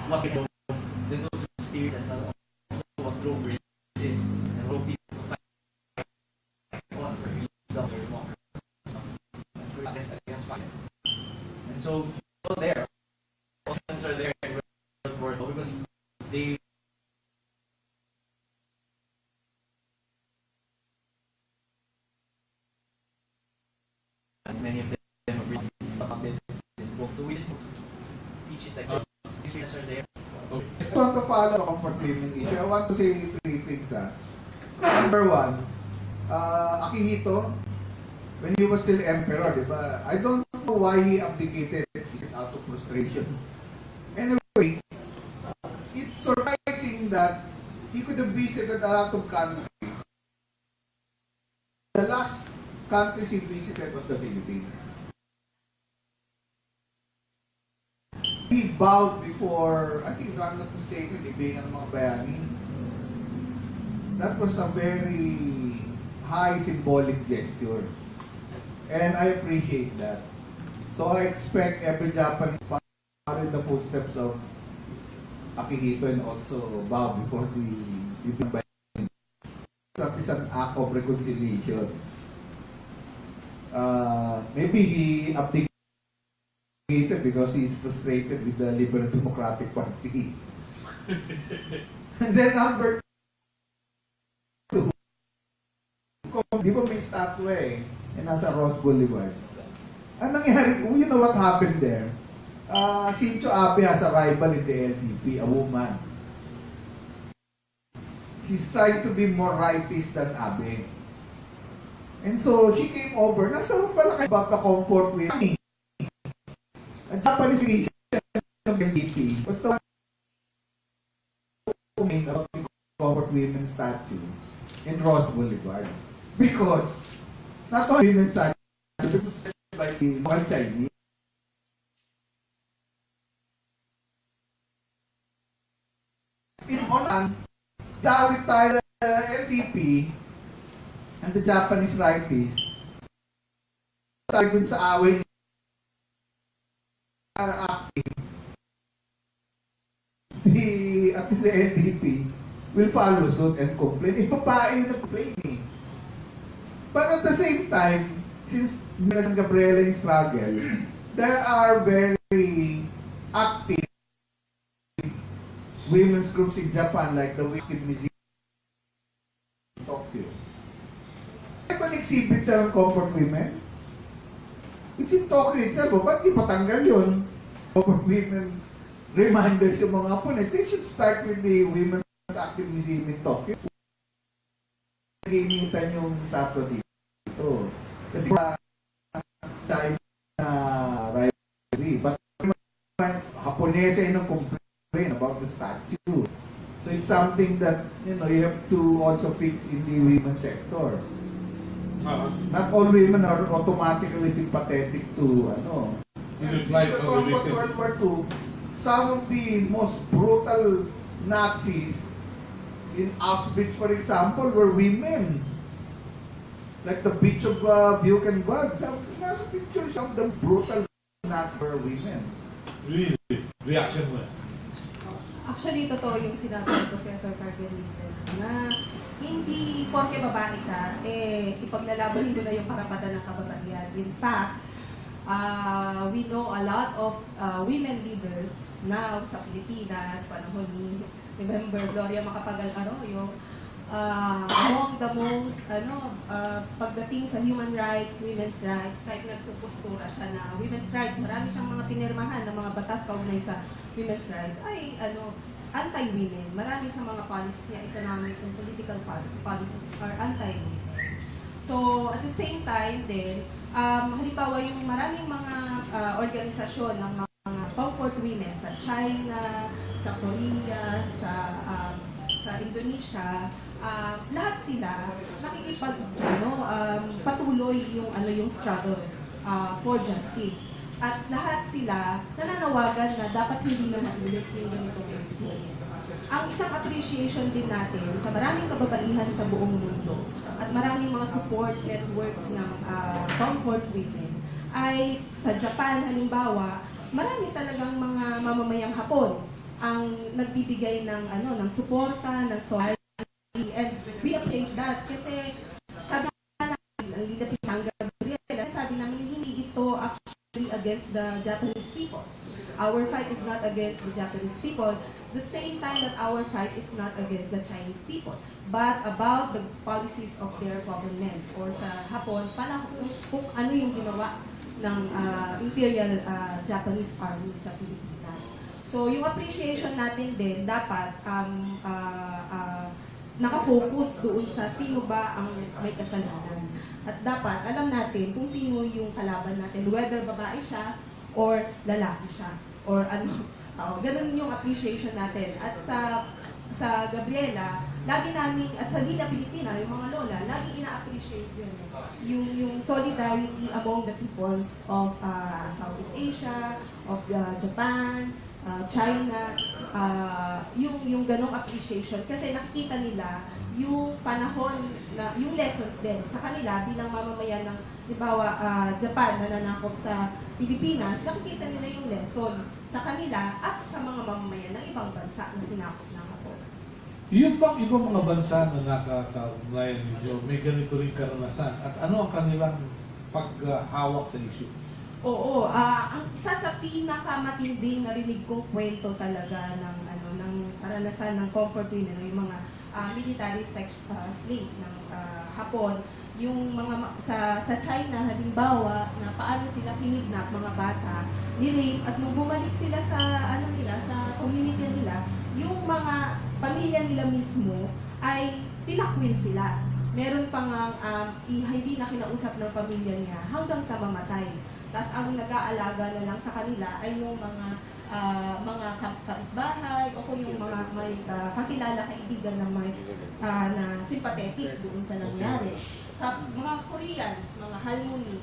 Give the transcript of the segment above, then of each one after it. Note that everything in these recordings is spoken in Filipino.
what people, those experiences, not also what drove resist and drove people to fight for freedom or democracy and for against fascism. And so there, Bosnians are there in World War II because they many of them have written in book to teach it like this. Are there. I want to follow the comfort living issue. I want to say 3 things. Number 1, Akihito, when he was still emperor, diba? I don't know why he abdicated. Is it out of frustration? Anyway, it's surprising that he could have visited a lot of countries. The last countries he visited was the Philippines. He bowed before, I think if I'm not mistaken, ibingan ng mga bayani. That was a very high symbolic gesture. And I appreciate that. So I expect every Japanese to follow in the footsteps of Akihito and also bow before the ibingan bayani. That is an act of reconciliation. Maybe he abdicated because he is frustrated with the Liberal Democratic Party. And then number 2, di ba may statue nasa Rose Boulevard. Ang nangyari, you know what happened there? Shinzo Abe has a rival in the LDP, a woman. She's trying to be more rightist than Abe. And so she came over, nasa pala kayo about the comfort with me. Ang Japanese patient ng LDP was the one who made about the comfort women statue in Rose Boulevard. Because, not only women statue, it was set by the local Chinese. In Onan, dawit tayo the LDP and the Japanese rightists tayo dun sa away ni acting, at least the LDP will follow suit and complain. Babae yung nag-complain But at the same time, since San Gabriela yung struggle, there are very active women's groups in Japan like the Wicked Museum in Tokyo. May ba exhibit na ng comfort women? It's in Tokyo itself. Ba't di patanggal yun? Comfort women reminders yung mga opponents. They should start with the Women's Active Museum in Tokyo. Nag-iinitan yung statue dito. Kasi time na rivalry. But Haponesa yung complain about the statue. So it's something that, you have to also fix in the women's sector. Not all women are automatically sympathetic to and since we're talking about World War II, some of the most brutal Nazis in Auschwitz, for example, were women. Like the beach of Buchenwald. Some pictures of the brutal Nazis were women. Really? Reaction mo? Actually, totoo yung sinabi ni Professor Cardelito na hindi porke babae ka, ipaglalaban mo na yung karapatan ng kababaihan. In fact, we know a lot of women leaders now sa Pilipinas, panahon ni, remember, Gloria Macapagal-Arroyo, among the most, pagdating sa human rights, women's rights, kahit nagpupustura siya na women's rights, marami siyang mga pinirmahan ng mga batas kaugnay sa women's rights, ay, anti-women. Marami sa mga policies niya, economic and political policies are anti-women. So, at the same time din, halimbawa yung maraming mga organisasyon ng mga comfort women sa China, sa Korea, sa Indonesia, lahat sila patuloy yung struggle for justice. At lahat sila nananawagan na dapat hindi na maulit yung ganitong experience. Ang isang appreciation din natin sa maraming kababaihan sa buong mundo at maraming mga support networks ng comfort women ay sa Japan halimbawa, marami talagang mga mamamayang Hapon ang nagbibigay ng ng suporta, ng solidarity, and we appreciate that kasi sabi namin, ang leadership ng Gabriela, sabi namin hindi ito actually against the Japanese people. Our fight is not against the Japanese people, the same time that our fight is not against the Chinese people, but about the policies of their governments, or sa Hapon, para kung ano yung ginawa ng Imperial Japanese Army sa Pilipinas. So yung appreciation natin din dapat nakafocus doon sa sino ba ang may kasalanan. At dapat alam natin kung sino yung kalaban natin, whether babae siya or lalaki siya, or ano. Ganun yung appreciation natin. At sa Gabriela, lagi namin, at sa Dita Pilipina, yung mga lola, lagi ina-appreciate yun. Yung solidarity among the peoples of Southeast Asia, of Japan, China, yung ganong appreciation. Kasi nakikita nila yung panahon, na yung lessons din sa kanila bilang mamamayan ng, halimbawa, Japan na nanakop sa Pilipinas, nakikita nila yung lesson sa kanila at sa mga mamamayan ng ibang bansa na sinakop ng Hapon. Yung pang ibang mga bansa na nakakaugnayan ninyo, may ganito rin karanasan. At ano ang kanilang paghawak sa issue? Oo, ang isa sa pinakamatinding narinig kong kwento talaga ng karanasan ng comfort women, yung mga military sex slaves ng Hapon, yung mga sa China halimbawa na paano sila kinidnap mga bata, nirape, at nung bumalik sila sa sa community nila, yung mga pamilya nila mismo ay tinakwil sila. Meron pang hindi na kinausap ng pamilya niya hanggang sa mamatay. Tapos ang nag-aalaga na lang sa kanila ay yung mga kapitbahay o kung yung mga may kakilala, kaibigan na may na sympathetic doon sa nangyari. Sa mga Koreans, mga Halmoni,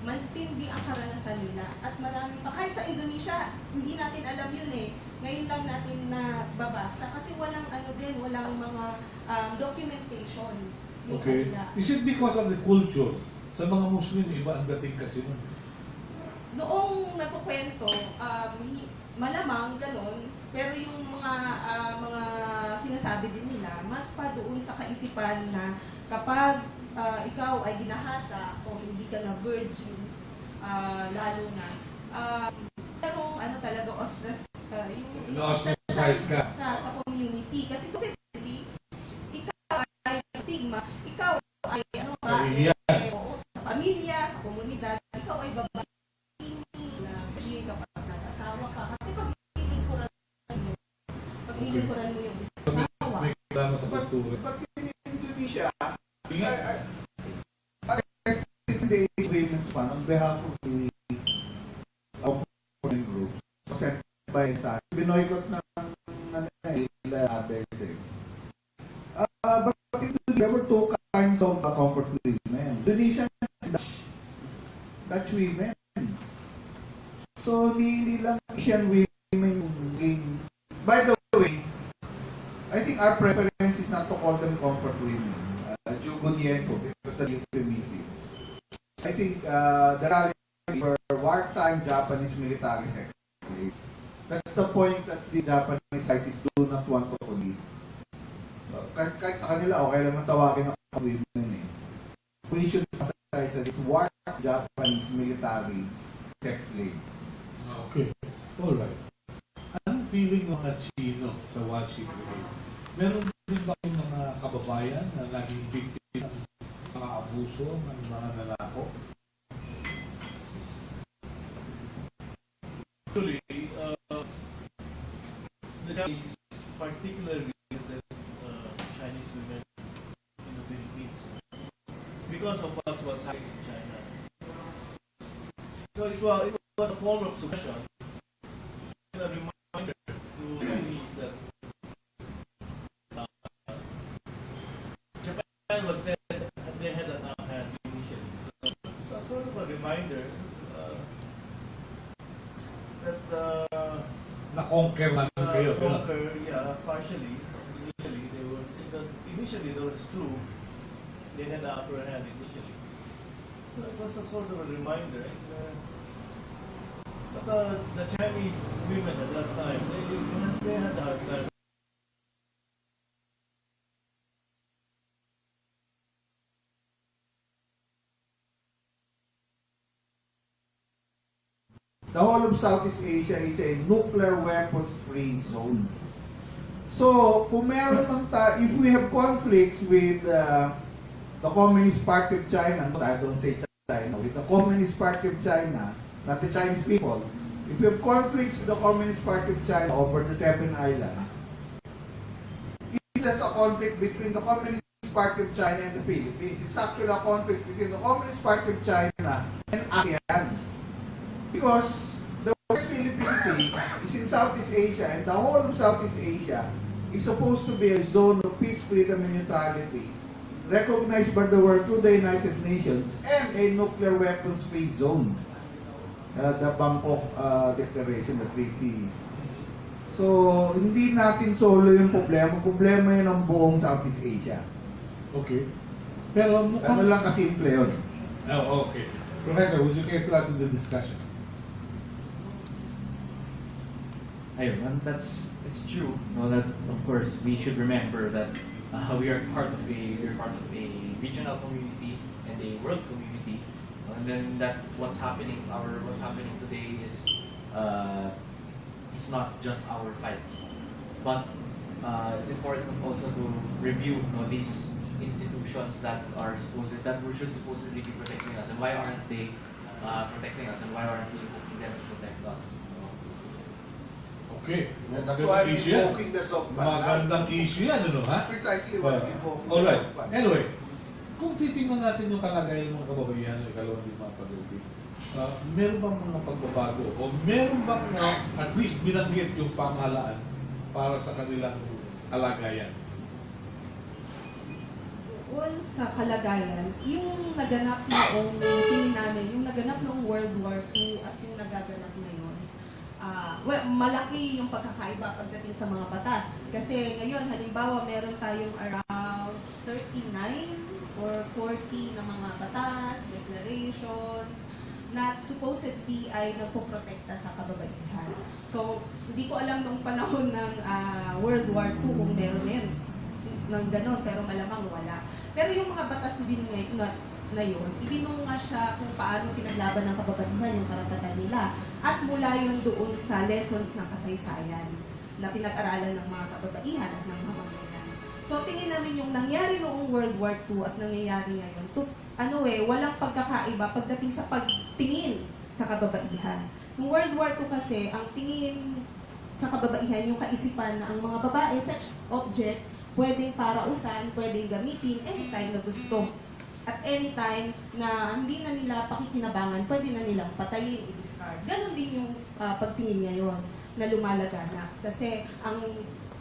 matindi ang karanasan nila at marami pa. Kahit sa Indonesia, hindi natin alam yun eh. Ngayon lang natin nababasa kasi walang walang mga documentation. Yung Okay. kanila. Is it because of the culture? Sa mga Muslim, iba ang dating kasi nun. Noong nagkukwento, malamang ganon, pero yung mga sinasabi din nila, mas pa doon sa kaisipan na kapag ikaw ay ginahasa o hindi ka na virgin, lalo na, pero talaga Na-ostracize ka. sa community. Kasi society, ikaw ay stigma, ikaw ay Pamilya. oo, sa pamilya, sa komunidad, ikaw ay babae. Kapag nag-asawa ka, kasi pag lilingkuran mo yung asawa. May kailangan sa kultura. But in Indonesia, I tested the women's fund on behalf of the opponent group sent by sa binoykot ng others eh. But there were two kinds of comfort women. Indonesian and Dutch women. So, hindi lang Asian women in. By the way, I think our preference is not to call them comfort women. Jugunienko, because of euphemism. I think the rally for wartime Japanese military sex slaves. That's the point that the Japanese scientists do not want to believe. Kahit sa kanila, okay lang matawagin ng women eh. We should emphasize that it's wartime Japanese military sex slaves. Okay. Alright. Anong feeling ng mga Chino sa watching grade? Meron din ba yung mga kababayan na naging biktima ng mga abuso ng mga nanako? Actually, the Japanese, particularly the Chinese women in the Philippines, because of what was happening in China. So it was a form of suppression, a reminder to Chinese that Japan was there, they had an upper hand initially. So it's a sort of a reminder that Na-conquer namin kayo. Gano'n. conquer, yeah, partially. Initially that was true. They had the upper hand initially. So it was a sort of a reminder. But the Chinese women at that time, they had a hard time. The whole of Southeast Asia is a nuclear weapons free zone. So, kung meron if we have conflicts with the Communist Party of China, I don't say China, with the Communist Party of China, not the Chinese people, if we have conflicts with the Communist Party of China over the 7 islands, it's just a conflict between the Communist Party of China and the Philippines. It's actually a conflict between the Communist Party of China and ASEAN. Because the West Philippine Sea is in Southeast Asia, and the whole of Southeast Asia is supposed to be a zone of peace, freedom, and neutrality, recognized by the world through the United Nations, and a nuclear weapons-free zone. The Bangkok Declaration, the treaty. So, hindi natin solo yung problema. Problema yun ang buong Southeast Asia. Okay. Pero mukhang... Ano lang kasimple yun. Oh, okay. Professor, would you care to add to the discussion? Ayun, and it's true. No, that of course we should remember that we are part of a regional community and a world community, and then that what's happening today is not just our fight, but it's important also to review these institutions that should supposedly be protecting us, and why aren't they protecting us, and why aren't we invoking them to protect us? Okay. That's why I'm invoking the SOCPAN. Magandang issue yan, ano ha? Precisely why I'm invoking the Alright. SOCPAN. Anyway, kung titingnan natin yung kalagayan ng mga kababaihan ng ikalawang limang pag-ibig, meron bang mga pagbabago o meron bang at least binanggit yung pamahalaan para sa kanilang kalagayan? Well, sa kalagayan, yung naganap noong tingin namin, yung naganap noong World War II at yung nagaganap ngayon, malaki yung pagkakaiba pagdating sa mga batas. Kasi ngayon, halimbawa, meron tayong around 39 or 40 na mga batas, declarations, na supposedly ay nagpoprotekta sa kababaihan. So, hindi ko alam nung panahon ng World War II kung meron yan ng ganon, pero malamang wala. Pero yung mga batas din na yun, ibinunga siya kung paano pinaglaban ng kababaihan yung karapatan nila. At mula yun doon sa lessons ng kasaysayan na pinag-aralan ng mga kababaihan at ng mamamayan. So tingin namin yung nangyari noong World War II at nangyayari ngayon, walang pagkakaiba pagdating sa pagtingin sa kababaihan. Noong World War II kasi, ang tingin sa kababaihan, yung kaisipan na ang mga babae, sex object, pwedeng parausan, pwedeng gamitin anytime na gusto. At anytime na hindi na nila pakikinabangan, pwede na nilang patayin, i-discard. Ganon din yung pagtingin ngayon na lumalaganap. Kasi ang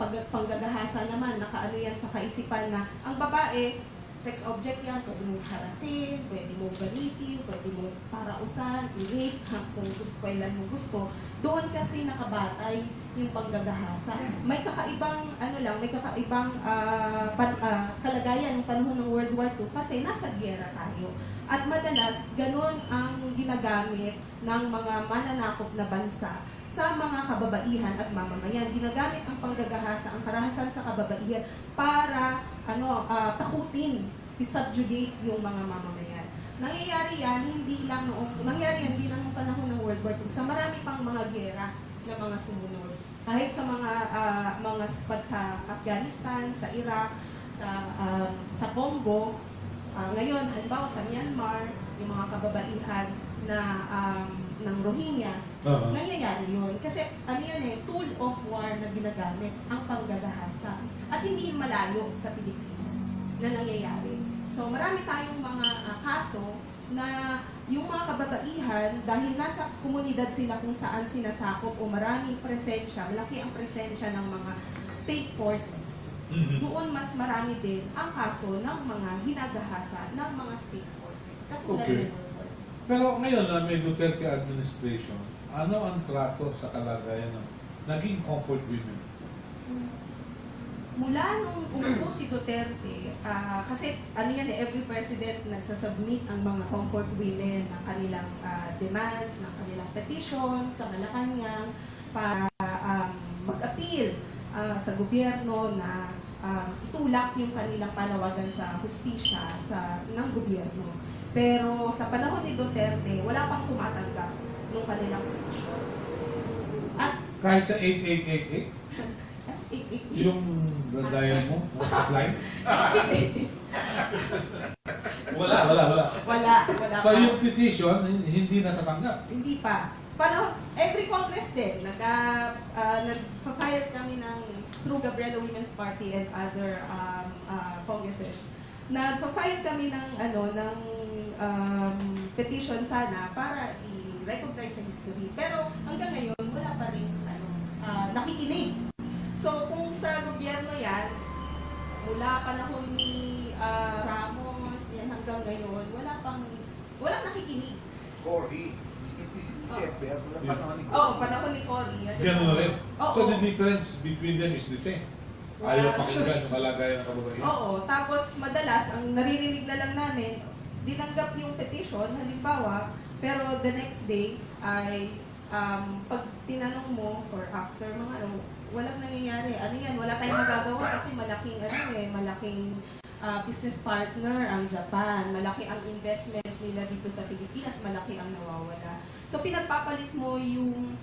panggagahasa naman, nakaano yan sa kaisipan na ang babae, sex object yan, pwede mong harasin, pwede mong gamitin, pwede mong parausan, i-rape, kung gusto, kailan mo gusto. Doon kasi nakabatay yung panggagahasa. May kakaibang, kalagayan ng panahon ng World War II kasi nasa giyera tayo. At madalas, ganun ang ginagamit ng mga mananakop na bansa sa mga kababaihan at mamamayan. Ginagamit ang panggagahasa, ang karahasan sa kababaihan para takutin, i-subjugate yung mga mamamayan. Nangyayari yan hindi lang noong panahon ng World War II, sa marami pang mga giyera na mga sumunod. Kahit sa mga sa Afghanistan, sa Iraq, sa Congo, ngayon, halimbawa sa Myanmar, yung mga kababaihan na ng Rohingya, nangyayari yun. Kasi tool of war na ginagamit ang panggagahasa. At hindi malayo sa Pilipinas na nangyayari. So marami tayong mga kaso na yung mga kababaihan, dahil nasa komunidad sila kung saan sinasakop o maraming presensya, malaki ang presensya ng mga state forces. Doon mas marami din ang kaso ng mga hinagahasa ng mga state forces. Katulad ng World War. Pero ngayon na may Duterte administration, ano ang trato sa kalagayan ng naging comfort women? Mula nung umupo si Duterte, kasi ano yan every president nagsasubmit ang mga comfort women ng kanilang demands, ng kanilang petitions sa Malacanang para mag-appeal sa gobyerno na itulak yung kanilang panawagan sa hustisya ng gobyerno. Pero sa panahon ni Duterte, wala pang tumatanggap ng kanilang petition. At Kahit sa 8888, yung bandayan mo, line? Wala. wala So pa. yung petition, hindi natatanggap. Hindi pa. Every Congress din, nag-file kami through Gabriela Women's Party and other congresses. Nag-file kami ng petition sana para i-recognize sa history. Pero hanggang ngayon, wala pa rin nakikinig. So kung sa gobyerno yan, mula panahon ni Ramos, yan hanggang ngayon, walang nakikinig. Cory. Panahon ni Cory. Ganun na rin. Oo. So the difference between them is the same. Ayaw pakinggan yung kalagayan ng kababaihan. Oo. Tapos madalas, ang naririnig na lang namin, dinanggap yung petition, halimbawa, pero the next day ay pag tinanong mo or after mga walang nangyayari. Ano yan? Wala tayong magagawa kasi malaking business partner ang Japan. Malaki ang investment nila dito sa Pilipinas. Malaki ang nawawala. So pinagpapalit mo yung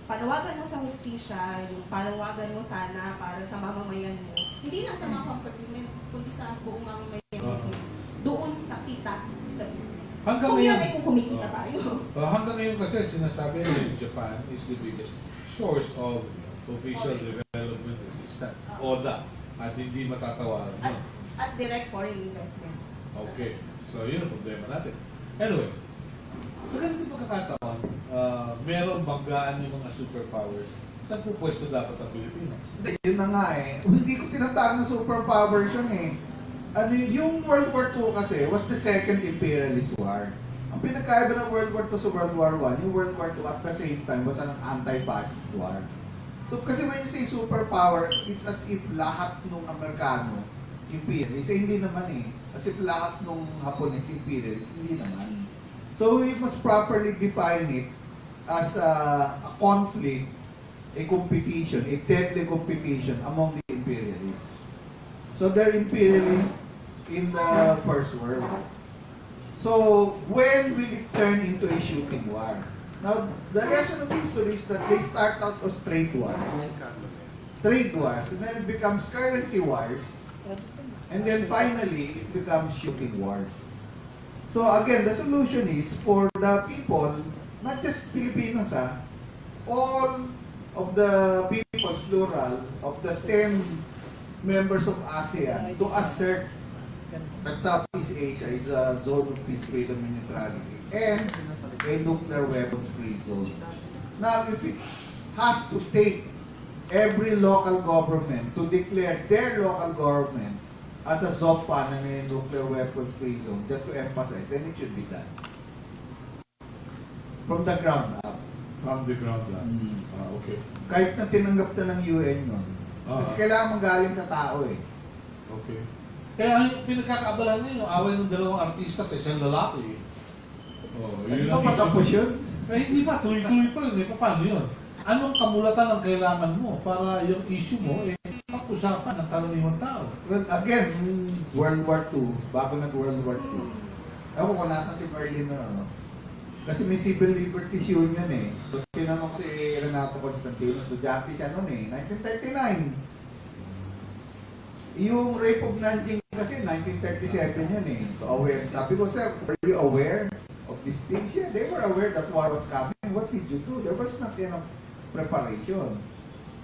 panawagan mo sa hustisya, yung panawagan mo sana para sa mamamayan mo. Hindi lang sa mga comfort women, kundi sa buong mamamayan mo. Doon sa kita sa business. Hanggang Kung ngayon, yan ay kung kumikita tayo. hanggang ngayon kasi sinasabi na Japan is the biggest source of official development assistance. ODA. At hindi matatawaran yun. At direct foreign investment. Okay. So yun ang problema natin. Anyway, sa ganitong pagkakataon, meron banggaan yung mga superpowers. Saan po pwesto dapat ang Pilipinas? Yun na nga eh. Hindi ko tinatawag na superpowers yun eh. Yung World War II kasi was the second imperialist war. Ang pinagkaiba ng World War II sa World War I, yung World War II at the same time was an anti-fascist war. So kasi when you say superpower, it's as if lahat ng Amerikano imperialist. Hindi naman eh. As if lahat ng Hapones imperialist. Hindi naman. So we must properly define it as a conflict, a competition, a deadly competition among the imperialists. So they're imperialists in the First World. So when will it turn into a shooting war? Now, the lesson of history is that they start out as trade wars. Trade wars, and then it becomes currency wars, and then finally, it becomes shooting wars. So again, the solution is for the people, not just Filipinos, all of the peoples, plural, of the 10 members of ASEAN to assert that Southeast Asia is a zone of peace, freedom, and neutrality, and a nuclear weapons-free zone. Now, if it has to take every local government to declare their local government as a ZOPAN and a nuclear weapons-free zone, just to emphasize, then it should be done. From the ground up. From the ground up. Okay. Kahit na tinanggap na ng UN yun. Kasi kailangan manggaling sa tao eh. Okay. Kaya ang pinagkakaabalahan ngayon, yung away ng dalawang artista sa isang lalaki. Ano pa matapos yun? Eh hindi ba, tuloy-tuloy pa rin. Paano yun? Anong kamulatan ang kailangan mo para yung issue mo pag-usapan ng karaniwang tao? Well, again, World War II, bago nag-World War II. Ewan ko nasan si Berlin na ano. Kasi may Civil Liberties Union eh. So, tinanong ko si Renato Constantino, estudyante siya noon eh, 1939. Yung rape of Nanjing kasi 1937 yun eh. So aware. Sabi ko, sir, were you aware of these things? Yeah, they were aware that war was coming. What did you do? There was not enough preparation.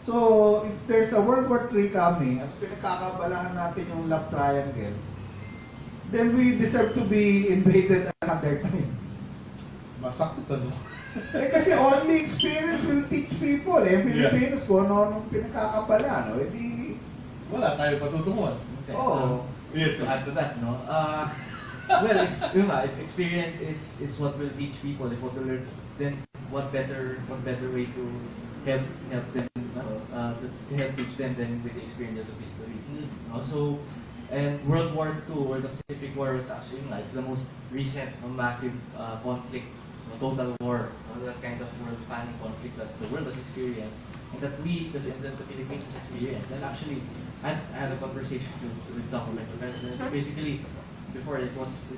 So, if there's a World War III coming at pinagkakabalahan natin yung love triangle, then we deserve to be invaded another time. Masakit ano? Kasi only experience will teach people. Filipinos kung ano-anong pinagkakabala, no? Wala tayo patutunguhan. Okay. Oo. Yes, To add to that, no? Well, if experience is what will teach people, if what will learn, then what better way to help them to to help teach them then with the experience of history. So, and World War II, or the Pacific War, was actually it's the most recent massive conflict, total war, that kind of world-spanning conflict that the world has experienced, and that the Philippines has experienced. And actually, I had a conversation with someone like professor. Basically, before it was,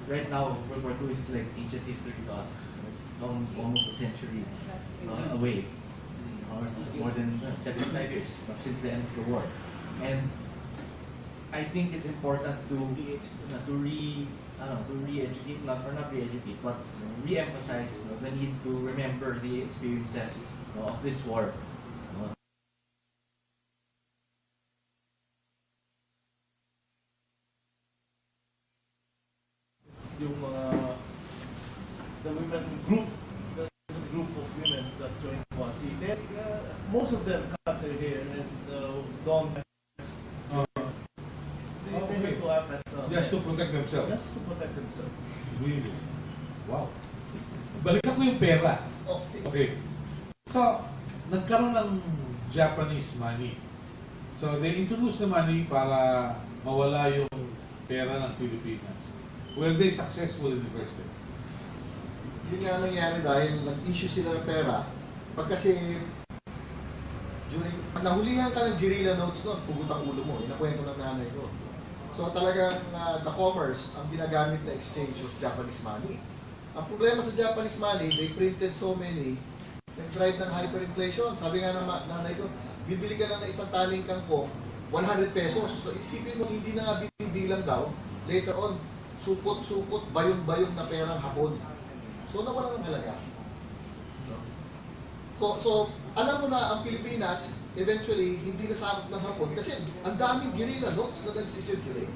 right now, World War II is like ancient history to us. It's almost a century away, or more than 75 years since the end of the war. And I think it's important to re-educate, not re-educate, but re-emphasize the need to remember the experiences of this war. Yung the women group, the group of women that joined WASI, most of them cut their hair and don't. They need to act as Just to protect themselves. just to protect themselves. Really? Wow. Balikan ko yung pera. Okay. So, nagkaroon ng Japanese money. So, they introduced the money para mawala yung pera ng Pilipinas. Were they successful in the first place? Yun nga nangyari dahil nag-issue sila ng pera. Pag kasi pag nahulihan ka ng guerrilla notes noon, pugot ang ulo mo. Inakwento ng nanay ko. So talagang the commerce, ang ginagamit na exchange was Japanese money. Ang problema sa Japanese money, they printed so many, nag-drive ng hyperinflation. Sabi nga ng nanay ko, bibili ka na ng isang taling kangkong, 100 pesos. So isipin mo, hindi na nga binibilang daw. Later on, supot-supot, bayong-bayong na perang Hapon. So nawala ng halaga. So, alam mo na ang Pilipinas, eventually, hindi nasabot ng Hapon kasi ang daming guerrilla notes na nagsisirculate.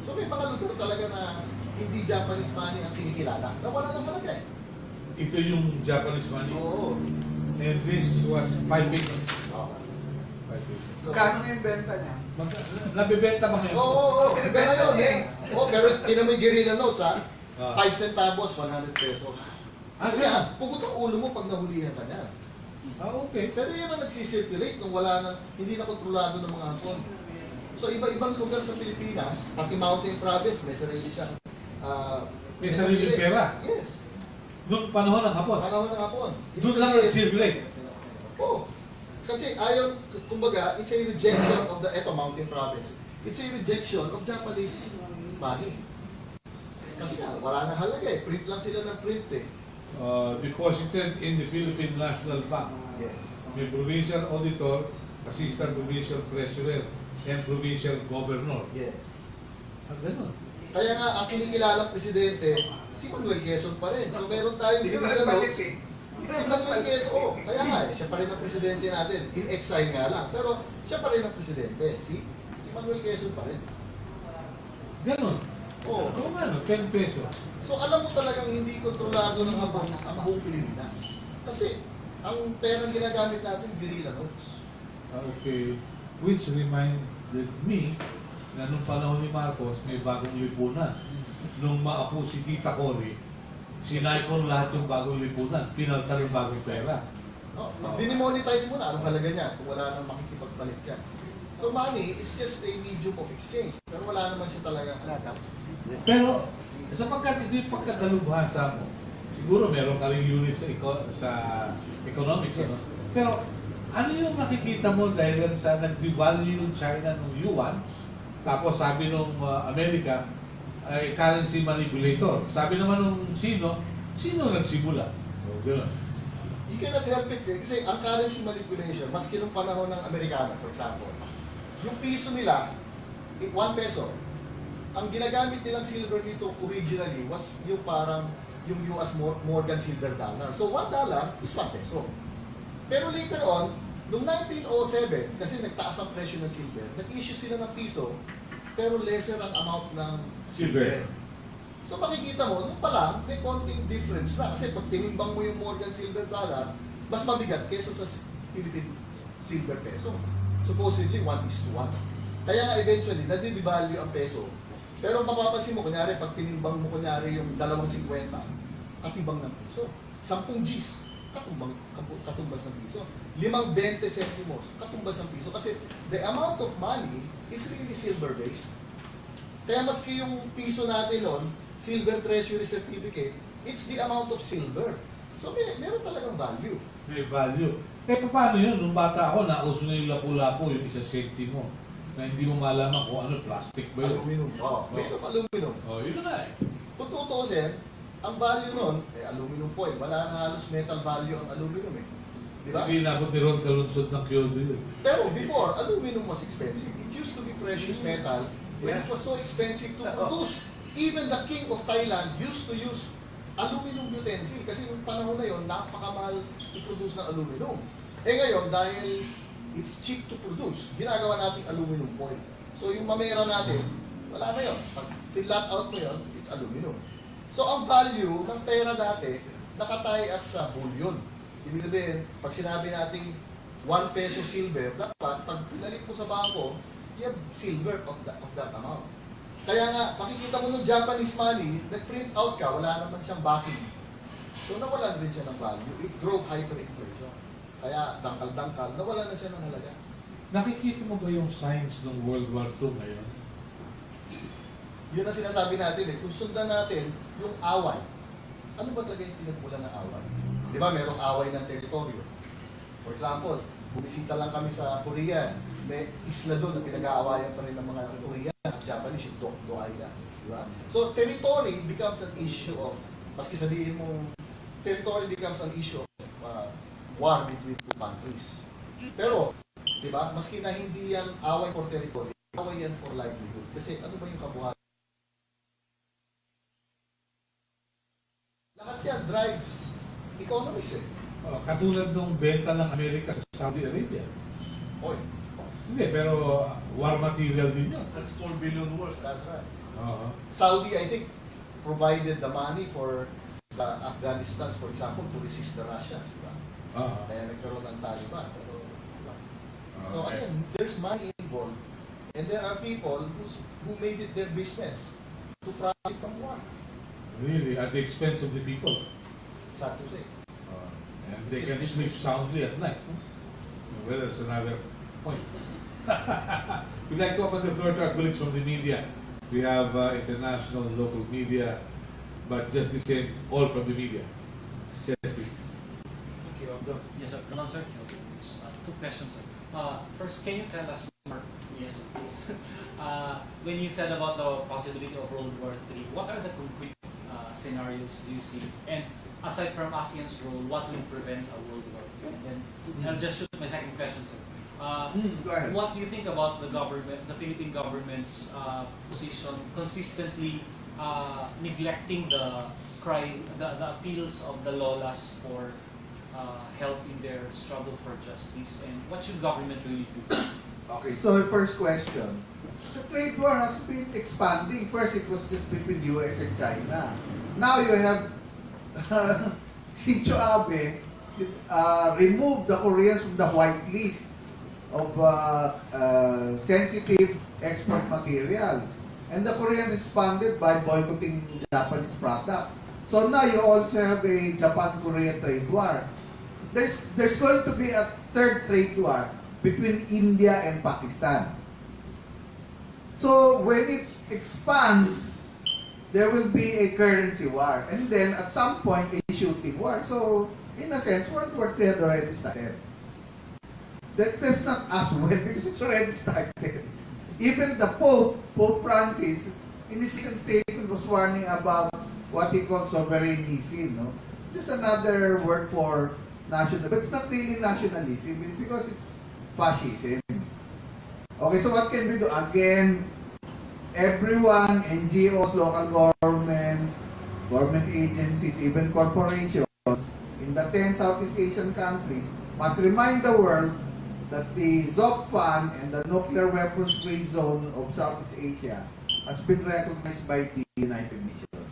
So may mga lugar talaga na hindi Japanese money ang kinikilala. Nawala ng halaga eh. Ito yung Japanese money. Oo. And this was 5 pesos. Oo. 5 pesos. So, Kano yung benta niya? Nabibenta ba ngayon? Oo. Pero ngayon eh. Oo, pero tinan mo yung guerrilla notes ha. Ah. 5 centavos, 100 pesos. Kasi nga, pugot ang ulo mo pag nahulihan ka niya. Okay. Pero yan ang nagsisirculate nung wala na, hindi na kontrolado ng mga Hapon. So iba-ibang lugar sa Pilipinas, pati Mountain Province, may sarili siyang May sariling pera. Yes. Noong panahon ng Hapon. Panahon ng Hapon. Doon lang nag-circulate. Oo. Kasi ayon, kumbaga, it's a rejection of the Mountain Province. It's a rejection of Japanese money. Kasi nga, wala nang halaga eh. Print lang sila ng print eh. Deposited in the Philippine National Bank. Yeah. May provincial auditor, assistant provincial treasurer, and provincial governor. Yeah. Ganun. Kaya nga, ang kinikilalang presidente, si Manuel Quezon pa rin. So meron tayong guerrilla notes. Si Manuel Quezon, kaya nga, siya pa rin ang presidente natin. In exile nga lang. Pero siya pa rin ang presidente. Si Manuel Quezon pa rin. Ganun. Oo. Kung ano, 10 pesos. So alam mo talagang hindi kontrolado ng Hapon ang buong Pilipinas. Kasi ang perang ginagamit natin, guerrilla notes. Okay. Which reminded me na nung panahon ni Marcos, may bagong lipunan. Nung maapo si Tita Cory, sinaipon lahat yung bagong lipunan. Pinaltar yung bagong pera. No? Dinimonetize mo na, anong halaga niya kung wala nang makikipagpalit ka. So money is just a medium of exchange. Pero wala naman siya talaga halaga. Pero sapagkat ito yung pagkadalubhasa mo, siguro meron ka rin unit sa economics. Ano? Pero ano yung nakikita mo dahil sa nag-devalue yung China ng yuan, tapos sabi nung Amerika, ay currency manipulator. Sabi naman nung sino nagsimula? Gano'n. You cannot help it eh. Kasi ang currency manipulation, maski nung panahon ng Amerikana, for example, yung piso nila, 1 peso, ang ginagamit nilang silver dito originally was yung parang yung US Morgan silver dollar. So $1 is 1 peso. Pero later on, noong 1907, kasi nagtaas ang presyo ng silver, nag-issue sila ng piso, pero lesser ang amount ng Silver. So makikita mo, nung pa lang, may konting difference na. Kasi pag tinimbang mo yung Morgan silver dollar, mas mabigat kesa sa Philippine silver peso. Supposedly 1:1. Kaya nga eventually, nadidevalue ang peso. Pero mapapansin mo, kunyari, pag tinimbang mo kunyari yung 2.50, katibang ng peso. 10 Gs. katumbas ng piso. 5-20 centimos, katumbas ng piso. Kasi the amount of money is really silver-based. Kaya maski yung piso natin nun, silver treasury certificate, it's the amount of silver. So meron talagang value. May value. Eh, paano yun? Nung bata ako, nauso na yung lapu-lapu, yung isa safety mo, na hindi mo malaman kung ano, plastic ba yun? Aluminum. Made of aluminum. Yun na nga eh. Kung tutuusin, ang value nun, aluminum foil. Wala na halos metal value ang aluminum eh. Di ba? Hindi na ako ni Ron kalunsod ng Kyoto yun. Pero before, aluminum was expensive. It used to be precious metal when it was so expensive to produce. Even the king of Thailand used to use aluminum utensil kasi yung panahon na yon napakamahal i-produce ng aluminum. Eh ngayon, dahil it's cheap to produce, ginagawa natin aluminum foil. So yung mamera natin, wala na yun. Pag flat out mo yun, it's aluminum. So ang value ng pera dati, nakatie up sa bullion. Ibig sabihin, pag sinabi nating 1 peso silver, dapat pag pinalik mo sa bangko, you have silver of that amount. Kaya nga, makikita mo ng Japanese money, nag-print out ka, wala naman siyang backing. So nawalan rin siya ng value. It drove hyperinflation. Kaya dangkal-dangkal, nawalan na siya ng halaga. Nakikita mo ba yung signs ng World War II ngayon? Yun ang sinasabi natin eh. Kung sundan natin yung away, ano ba talaga yung pinagmulan ng away? Di ba merong away ng teritoryo? For example, bumisita lang kami sa Korea, may isla doon na pinag-aawayan pa rin ng mga Korean at Japanese, yung Dokdo Island. Di ba? So territory becomes an issue of, maski sabihin mo, territory becomes an issue of war between two countries. Pero, di ba, maski na hindi yan away for territory, away yan for livelihood. Kasi ano ba yung kabuhayan? Lahat yan drives economies eh. Katulad ng benta ng Amerika sa Saudi Arabia. Oy, Hindi, pero war material din yun. That's 4 billion worth. that's right. Uh-huh. Saudi, I think, provided the money for the Afghanistan, for example, to resist the Russians. Diba? Uh-huh. Kaya nagkaroon ng Taliban. Pero, diba? So Okay. again, there's money involved. And there are people who made it their business to profit from war. Really, at the expense of the people. Sad to say. And they can sleep soundly at night. Well, that's another point. We'd like to open the floor to our colleagues from the media. We have international and local media, but just the same, all from the media. Yes, please. Thank you, Abdo. Yes, sir. Ron, sir. Two questions, sir. First, can you tell us more? Yes, please. When you said about the possibility of World War III, what are the concrete scenarios do you see? And aside from ASEAN's role, what will prevent a World War III? And then I'll just shoot my second question, sir. Go ahead. What do you think about the government, the Philippine government's position, consistently neglecting the appeals of the lolas for help in their struggle for justice? And what should government really do? Okay, so the first question. The trade war has been expanding. First, it was just between US and China. Now you have Shinzo Abe removed the Koreans from the white list of sensitive export materials. And the Korean responded by boycotting Japanese products. So now you also have a Japan-Korea trade war. There's going to be a third trade war between India and Pakistan. So when it expands, there will be a currency war. And then at some point, a shooting war. So in a sense, World War III had already started. That's not as well because it's already started. Even the Pope Francis, in his recent statement was warning about what he calls sovereignism, no? Just another word for national, but it's not really nationalism because it's fascism. Okay, so what can we do? Again, everyone, NGOs, local governments, government agencies, even corporations in the 10 Southeast Asian countries must remind the world that the ZOCFAN and the nuclear weapons free zone of Southeast Asia has been recognized by the United Nations.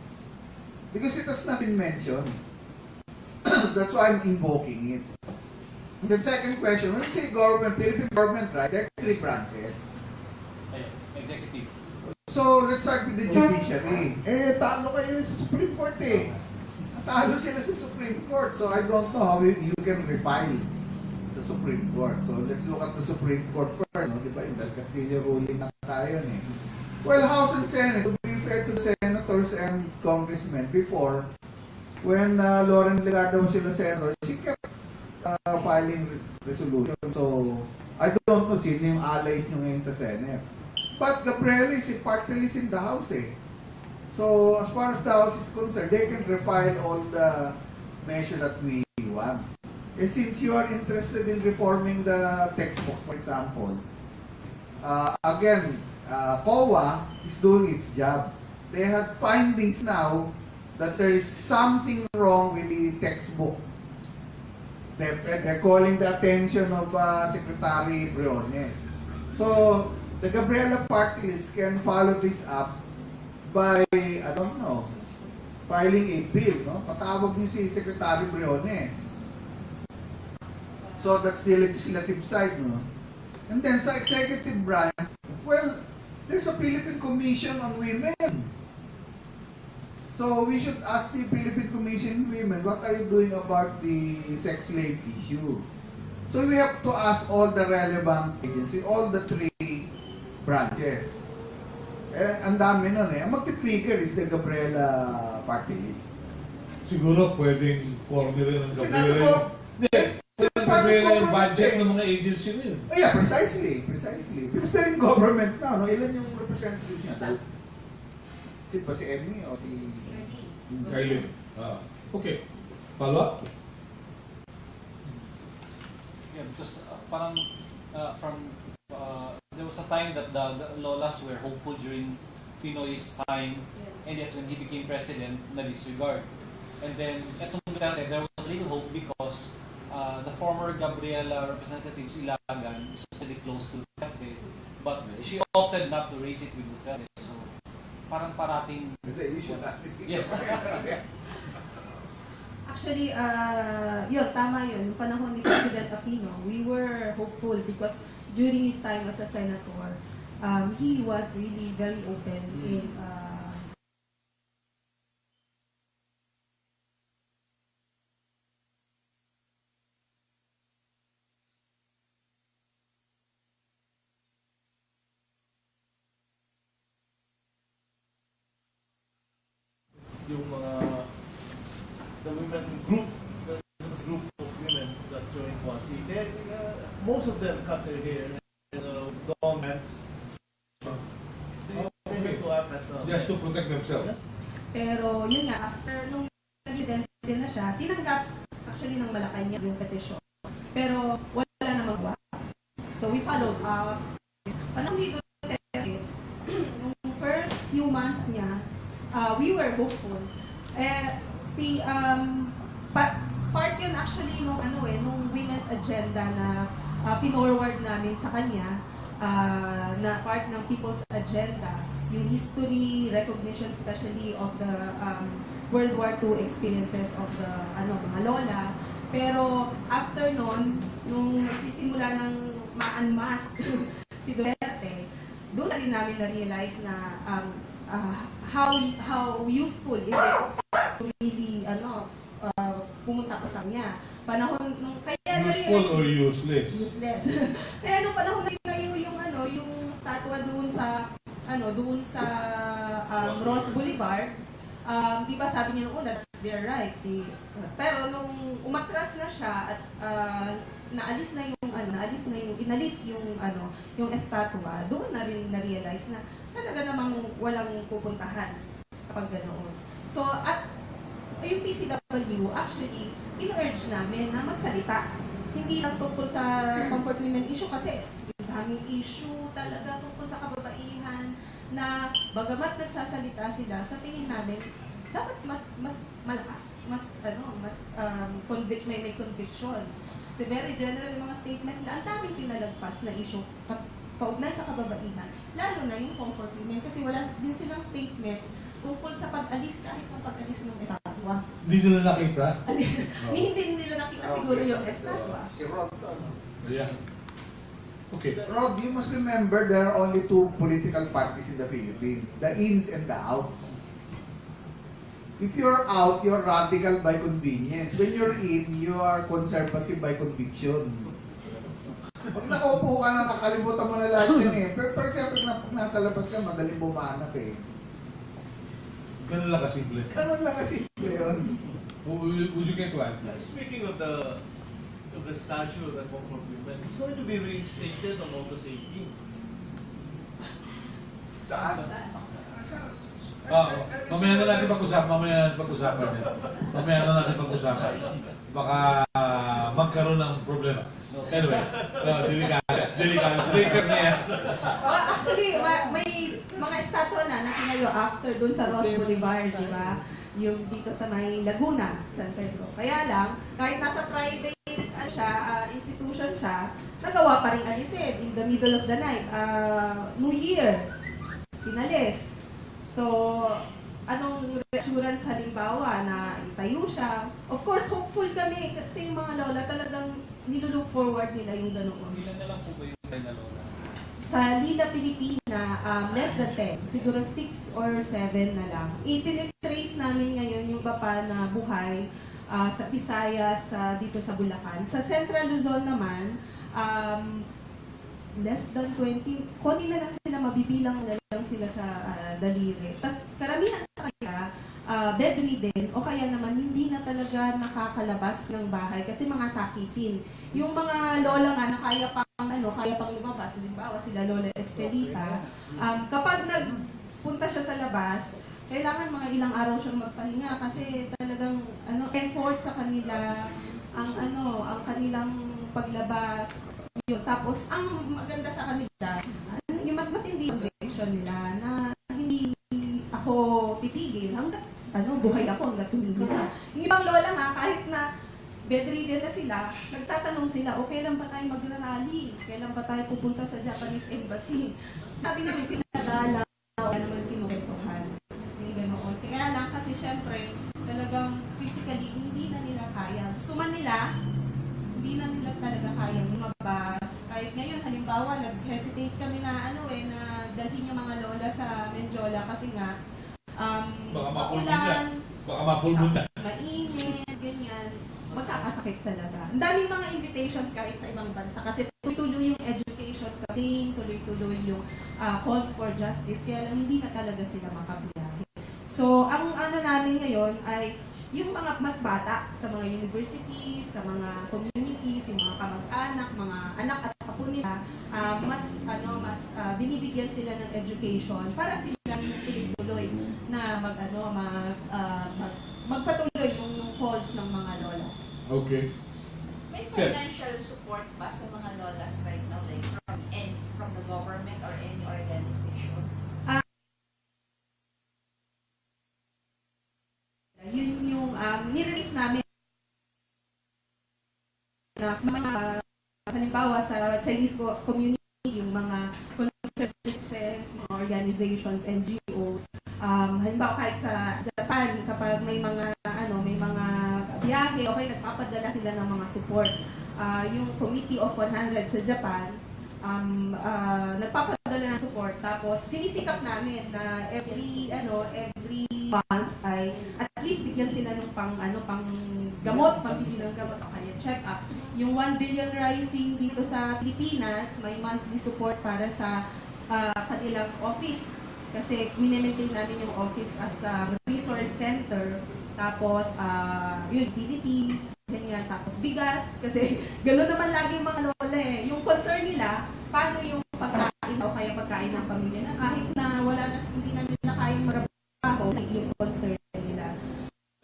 Because it has not been mentioned. That's why I'm invoking it. And then second question, when you say government, Philippine government, right, there are 3 branches. Executive. So let's start with the judiciary. Talo kayo sa Supreme Court eh. talo sila sa Supreme Court. So I don't know how you can refile the Supreme Court. So let's look at the Supreme Court first. No? Diba yung Del Castillo ruling na tayo eh. Well, House and Senate, to be fair to the senators and congressmen before, when Lauren Legarda was sila senator, she kept filing resolution. So I don't know sino yung allies nyo ngayon sa Senate. But Gabriel is a party list in the House eh. So as far as the House is concerned, they can refile all the measures that we want. And since you are interested in reforming the textbooks, for example, again, COA is doing its job. They had findings now that there is something wrong with the textbook. They're calling the attention of Secretary Briones. So the Gabriela party list can follow this up by, I don't know, filing a bill, no? Patawag niyo si Secretary Briones. So that's the legislative side, no? And then sa executive branch, well, there's a Philippine Commission on Women. So we should ask the Philippine Commission on Women, what are you doing about the sex slave issue? So we have to ask all the relevant agencies, all the three branches. Ang dami nun eh. Ang magti-trigger is the Gabriela party list. Siguro pwedeng corner ng Kasi Gabriela. nasa ko, Hindi, pwedeng Gabriela yung budget ng mga agency na yun. yeah, precisely. Because they're in government now, no? Ilan yung representatives niya? Si Emmy o si... Kylie. Okay. Follow up? Yeah, because parang there was a time that the Lolas were hopeful during Pinoy's time, and yet when he became president, na-disregard. And then, etong Duterte, there was little hope because the former Gabriela representatives Ilagan is really close to Duterte, but she opted not to raise it with Duterte. So, parang parating... You should ask the Yeah. Actually, yun, tama yun. Yung panahon ni President Aquino, we were hopeful because during his time as a senator, he was really very open in yung mga the women group of women that joined Quansi, most of them cut their hair and long pants. They have to act as a... Just to protect themselves. Yes. pero yun nga, after nung presidente na siya, tinanggap actually ng Malacanang yung petition. Pero wala namang gawa. So we followed up. Panahon ni Duterte, nung first few months niya, we were hopeful. Part yun actually nung nung women's agenda na pinorward namin sa kanya, na part ng people's agenda, yung history, recognition especially of the World War II experiences of the mga lola. Pero after nun, nung nagsisimula ng ma-unmask si Duterte, doon na rin namin na-realize na how useful is it to really pumunta pa sa kanya. Panahon nung kaya Useful or useless? Useless. Kaya nung panahon na yung statwa doon sa Rose Boulevard, di ba sabi niya noon, that's their right. Pero nung umatras na siya at inalis yung estatwa, doon na rin na-realize na talaga namang walang pupuntahan kapag ganoon. So, at yung PCW, actually, in-urge namin na magsalita. Hindi lang tungkol sa comfort women issue kasi daming issue talaga tungkol sa kababaihan na bagamat nagsasalita sila, sa tingin namin, dapat mas malakas, may conviction. Kasi very general yung mga statement nila, ang daming pinalagpas na issue kaugnay sa kababaihan, lalo na yung comfort women kasi wala din silang statement tungkol sa pag-alis, kahit ng pag-alis ng estatwa. Hindi nila nakita? Hindi nila nakita siguro yung estatwa. Si Rod, Yeah. Okay. Rod, you must remember there are only two political parties in the Philippines, the ins and the outs. If you're out, you're radical by convenience. When you're in, you are conservative by conviction. Pag nakaupo ka na, nakalimutan mo na lahat yan eh. Pero siyempre, pag nasa labas ka, madaling bumanap eh. Ganun lang kasimple. Ganun lang kasi yun. Would you get one? Speaking of the statute that for women, it's going to be reinstated on August 18. Saan? Mamaya na natin pag-usapan yan. Mamaya na natin pag-usapan. Baka magkaroon ng problema. Anyway, delikado niya. Well, actually, may mga estatwa na tinayo after dun sa Rocel Boulevard, di ba? Yung dito sa may Laguna, San Pedro. Kaya lang, kahit nasa private institution siya, nagawa pa rin alisin in the middle of the night. New Year, pinalis. So, anong reassurance halimbawa na itayo siya? Of course, hopeful kami kasi yung mga lola talagang nilulook forward nila yung ganoon. Ilan na lang po ba yung na lola? Sa Lila, Pilipina, less than 10. Siguro 6 or 7 na lang. Itinitrace namin ngayon yung papa na buhay sa Visayas, dito sa Bulacan. Sa Central Luzon naman, less than 20. Konti na lang sila, mabibilang na lang sila sa daliri. Tapos karamihan sa kanila, bedridden o kaya naman hindi na talaga nakakalabas ng bahay kasi mga sakitin. Yung mga lola nga na kaya pang lumabas, halimbawa sila Lola Estelita, kapag nagpunta siya sa labas, kailangan mga ilang araw siyang magpahinga kasi talagang effort sa kanila ang kanilang paglabas. Yun. Tapos ang maganda sa kanila, yung matindi yung direction nila na hindi ako titigil hanggang buhay ako hanggang tumingin. Yung ibang lola nga kahit na bedridden na sila, nagtatanong sila, o kailan ba tayo magrarally? Kailan ba tayo pupunta sa Japanese Embassy? Sabi namin, pinadala, wala naman kinukwentuhan. Yung ganoon. Kaya lang kasi syempre, talagang physically, hindi na nila kaya. Gusto man nila, hindi na nila talaga kaya lumabas. Kahit ngayon, halimbawa, nag-hesitate kami na na dalhin yung mga lola sa Menjola kasi nga, Baka mapulbon maulan, Baka mapulbon na. mainit, ganyan. Magkakasakit talaga. Ang daming mga invitations kahit sa ibang bansa kasi tuloy-tuloy yung education campaign, tuloy-tuloy yung calls for justice, kaya lang hindi na talaga sila makabiyahe. So, ang namin ngayon ay yung mga mas bata sa mga universities, sa mga communities, yung mga kamag-anak, mga anak at apo nila, mas binibigyan sila ng education para sila tuloy-tuloy na magpatuloy yung calls ng mga lolas. Okay. May financial support ba sa mga lolas right now, like from the government or any organization? Yun yung nirelease namin na mga halimbawa sa Chinese community, yung mga citizens, mga organizations, NGOs. Halimbawa kahit sa Japan, kapag may mga biyahe, okay, nagpapadala sila ng mga support. Yung Committee of 100 sa Japan, nagpapadala ng support. Tapos sinisikap namin na every month ay at least bigyan sila ng pang gamot, pambili ng gamot o kaya check up. Yung 1 billion rising dito sa Pilipinas, may monthly support para sa kanilang office. Kasi minimaintain namin yung office as a resource center. Tapos, utilities, ganyan. Tapos bigas, kasi gano'n naman lagi yung mga lola eh. Yung concern nila, paano yung pagkain o kaya pagkain ng pamilya na kahit na wala na, hindi na nila kayang marabaho, yung concern nila.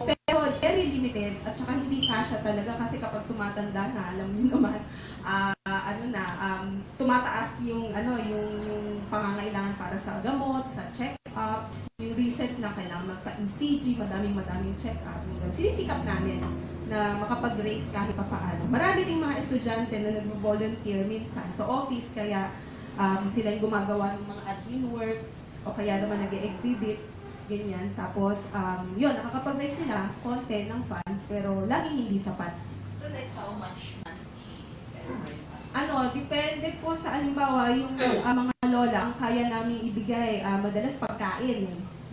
Pero very limited at saka hindi kasya talaga kasi kapag tumatanda na, alam niyo naman, tumataas yung pangangailangan para sa gamot, sa check-up, yung recent na kailangan magpa-ECG, madaming check-up. Sinisikap namin na makapag-raise kahit pa paano. Marami ding mga estudyante na nag-volunteer minsan sa office, kaya sila yung gumagawa ng mga admin work o kaya naman nag-exhibit, ganyan. Tapos, yun, nakakapag-raise sila konti ng funds, pero laging hindi sapat. So like how much monthly every month? Depende po sa alimbawa, yung mga lola, ang kaya namin ibigay, madalas pagkain,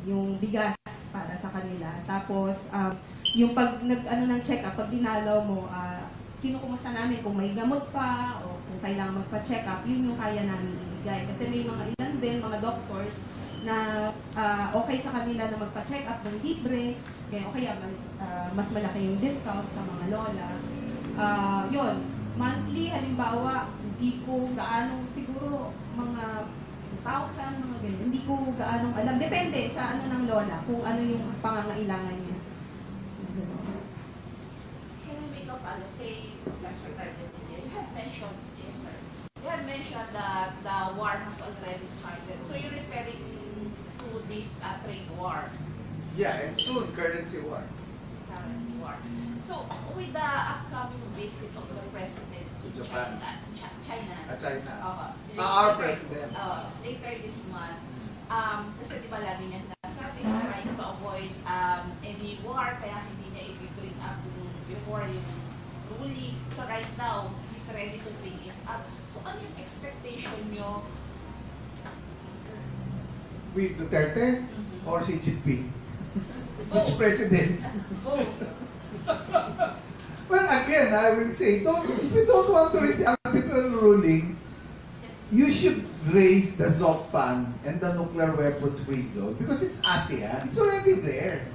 yung bigas para sa sa kanila. Tapos, yung pag nag-ano ng check-up, pag dinalaw mo, kinukumusta namin kung may gamot pa o kung kailangan magpa-check up, yun yung kaya namin ibigay. Kasi may mga ilan din, mga doctors, na okay sa kanila na magpa-check up ng libre, o kaya mas malaki yung discount sa mga lola. Yun, monthly, halimbawa, hindi ko gaano, siguro mga 1,000, mga ganyan. Hindi ko gaano alam. Depende sa ano ng lola, kung ano yung pangangailangan niya. Can I make a follow kay Professor Cardinal? You have mentioned, yes sir, you have mentioned that the war has already started. So you're referring to this trade war, Yeah, and soon, currency war. currency war. So with the upcoming visit of the president to Japan. China, China. later- Our president. later this month, kasi di ba lagi niya sinasabi, is trying to avoid any war, kaya hindi niya i-bring up before yung ruling. So right now, he's ready to bring it up. So ano yung expectation niyo? With Duterte or Xi Jinping? Which Both. president? Both. Well, again, I will say, if you don't want to raise the arbitral ruling, you should raise the ZOC fund and the nuclear weapons free zone because it's ASEAN. It's already there.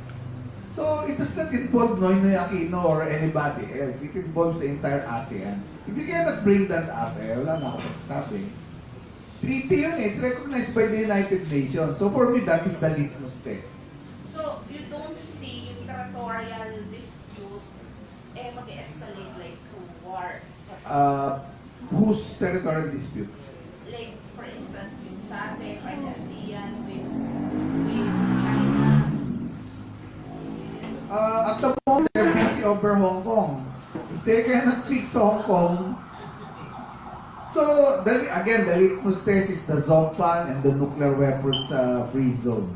So it does not involve Noynoy Aquino or anybody else. It involves the entire ASEAN. If you cannot bring that up, wala na ako masasabi. Treaty yun, it's recognized by the United Nations. So for me, that is the litmus test. So you don't see yung territorial dispute mag-escalate like to war? Whose territorial dispute? Like for instance, yung sa atin or the ASEAN with China. At the moment, they're busy over Hong Kong. If they cannot fix Hong Kong, so again, the litmus test is the ZOC fund and the nuclear weapons free zone.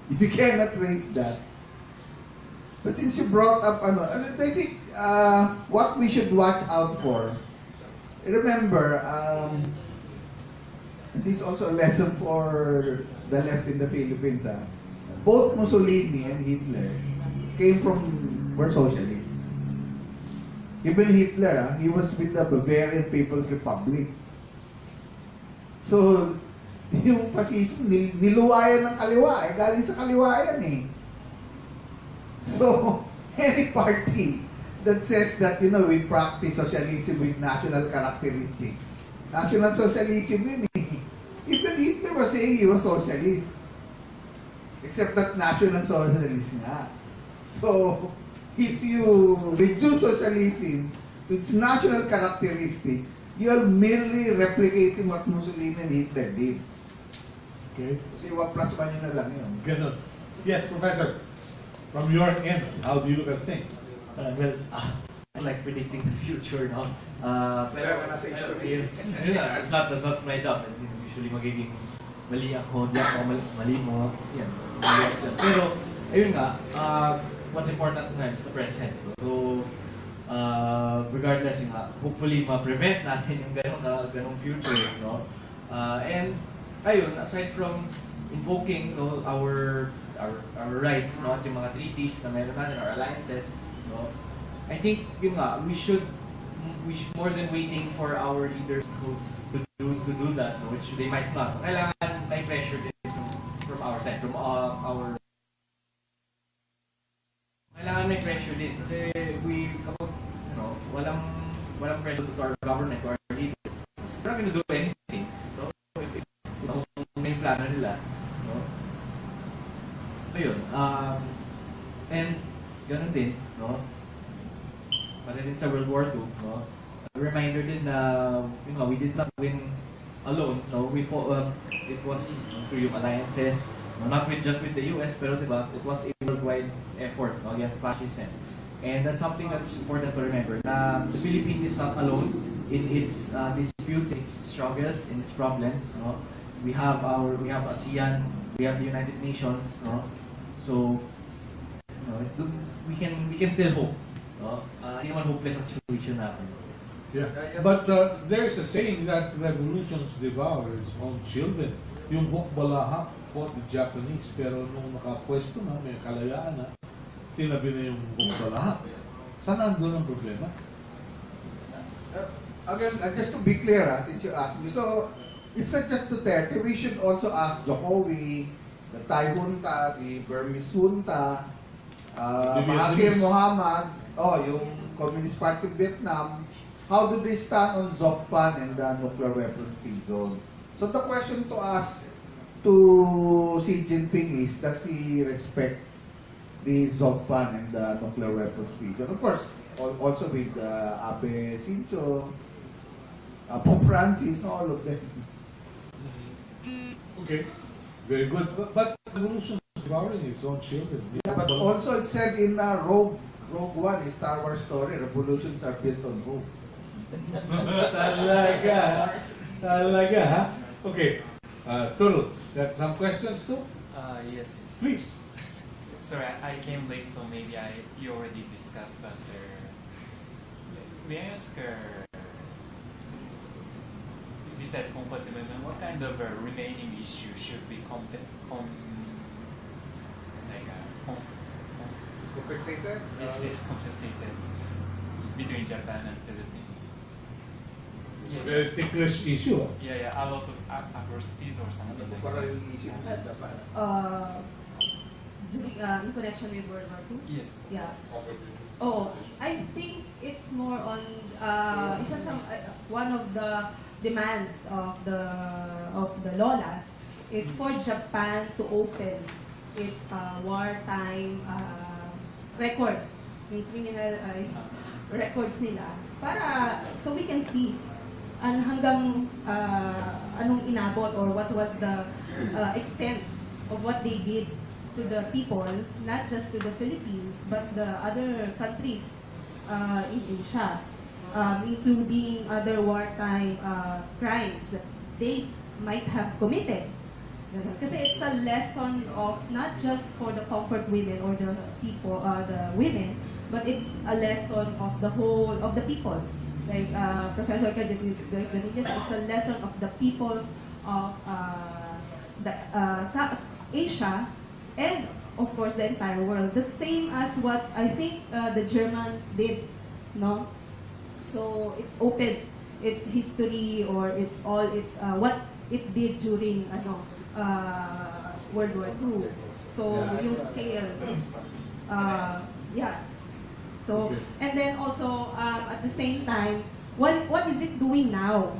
If you cannot raise that, but since you brought up, I think what we should watch out for. Remember, this is also a lesson for the left in the Philippines. Both Mussolini and Hitler came from, were socialists. Even Hitler, he was with the Bavarian People's Republic. So, yung fascism, niluwayan ng kaliwa, galing sa kaliwa yan eh. So, any party that says that, we practice socialism with national characteristics, national socialism yun eh. Even Hitler was saying he was socialist. Except that national socialist nga. So, if you reduce socialism to its national characteristics, you are merely replicating what Mussolini and Hitler did. Okay. Kasi 1 plus 1 yun na lang yun. Ganon. Yes, Professor. From your end, how do you look at things? I like predicting the future, no? Pero nasa history. That's not my job. Usually magiging mali ako, di ako mali mo. Yan. Pero, ayun nga, what's important nga is the present. So, regardless, hopefully ma-prevent natin yung ganong future, no? And, ayun, aside from invoking our rights, no, at yung mga treaties na meron natin, our alliances, no, I think yun nga, we should more than waiting for our leaders to do that, no, which they might not. Kailangan may pressure din from our side, from our kailangan may pressure din kasi if we kapag walang pressure to our government, to our leaders, we're not gonna do anything, no? If may plano nila, no? So yun, and ganun din, no? Pati din sa World War II, no? A reminder din na, we did not win alone, no? We fought, it was through yung alliances, no? Not just with the US, pero diba, it was a worldwide effort, no, against fascism. And that's something that's important to remember, na the Philippines is not alone in its disputes, its struggles, in its problems, no? We have ASEAN, we have the United Nations, no? So, we can still hope, no? Hindi naman hopeless ang situation natin. Yeah. But there's a saying that revolutions devour its own children. Yung Bukbalaha fought the Japanese, pero nung nakapwesto na, may kalayaan na, tinabi na yung buksa lahat. Saan nandun ang problema? Again, just to be clear, since you asked me, so it's not just Duterte. We should also ask Jokowi, the Thai junta, the Burmese junta, Mahathir Mohamad, yung Communist Party of Vietnam. How do they stand on Zopfan and the nuclear weapons free zone? So the question to ask to Xi Jinping is, does he respect the Zopfan and the nuclear weapons free zone? Of course, also with Abe Sincho, Pope Francis, all of them. Okay, very good. But revolution is devouring its own children. Yeah, but also it said in Rogue One, a Star Wars story, revolutions are built on hope. Talaga, ha? Okay. Turo, got some questions too? Yes. Please. Sorry, I came late, so maybe you already discussed, but may I ask, you said conflict amendment, what kind of remaining issue should be Compensated? compensated between Japan and Philippines? It's a very ticklish issue. Yeah, a lot of atrocities or something like Para that. yung issue sa Japan. In connection with World War II? Yes. Yeah. I think it's more on one of the demands of the Lolas is for Japan to open its wartime records, yung criminal records nila, para so we can see hanggang anong inabot or what was the extent of what they did to the people, not just to the Philippines, but the other countries in Asia, including other wartime crimes that they might have committed. Kasi it's a lesson of not just for the comfort women or the people, the women, but it's a lesson of the whole of the peoples. Like Professor Cadenigas, it's a lesson of the peoples of Asia and of course the entire world. The same as what I think the Germans did, no? So it opened its history or its what it did during World War II. So yung scale, yeah. So and then also at the same time, what is it doing now?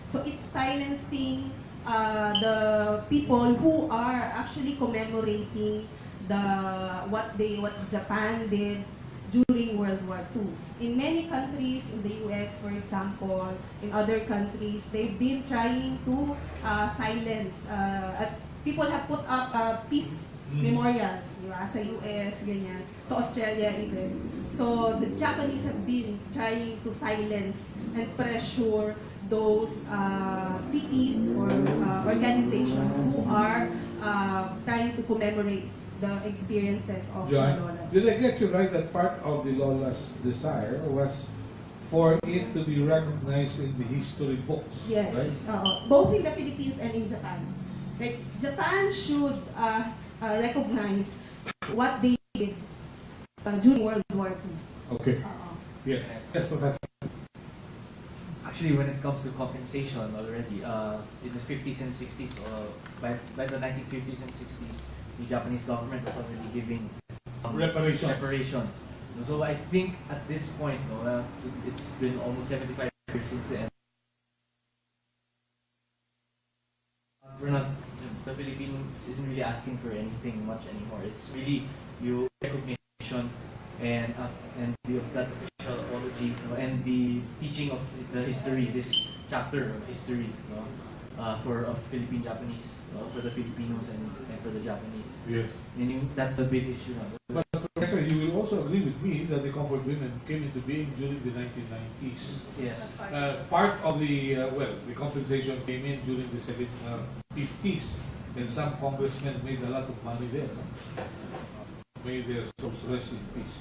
So it's silencing the people who are actually commemorating what Japan did during World War II. In many countries, in the US, for example, in other countries, they've been trying to silence. People have put up peace memorials, di ba? Sa US, ganyan. Sa Australia even. So the Japanese have been trying to silence and pressure those cities or organizations who are trying to commemorate the experiences of the John, Lolas. did I get you right that part of the Lola's desire was for it to be recognized in the history books? Yes, Right? both in the Philippines and in Japan. Like Japan should recognize what they did during World War II. Okay. Yes. Yes, Professor. Actually, when it comes to compensation already, in the 50s and 60s, by the 1950s and 60s, the Japanese government was already giving some reparations. So I think at this point, it's been almost 75 years since the end. The Philippines isn't really asking for anything much anymore. It's really your recognition and of that official apology, and the teaching of the history, this chapter of history, of Philippine Japanese, for the Filipinos and for the Japanese. Yes. And that's the big issue now. But Professor, you will also agree with me that the comfort women came into being during the 1990s. Yes. Part of the compensation came in during the 50s, and some congressmen made a lot of money there. May their souls rest in peace.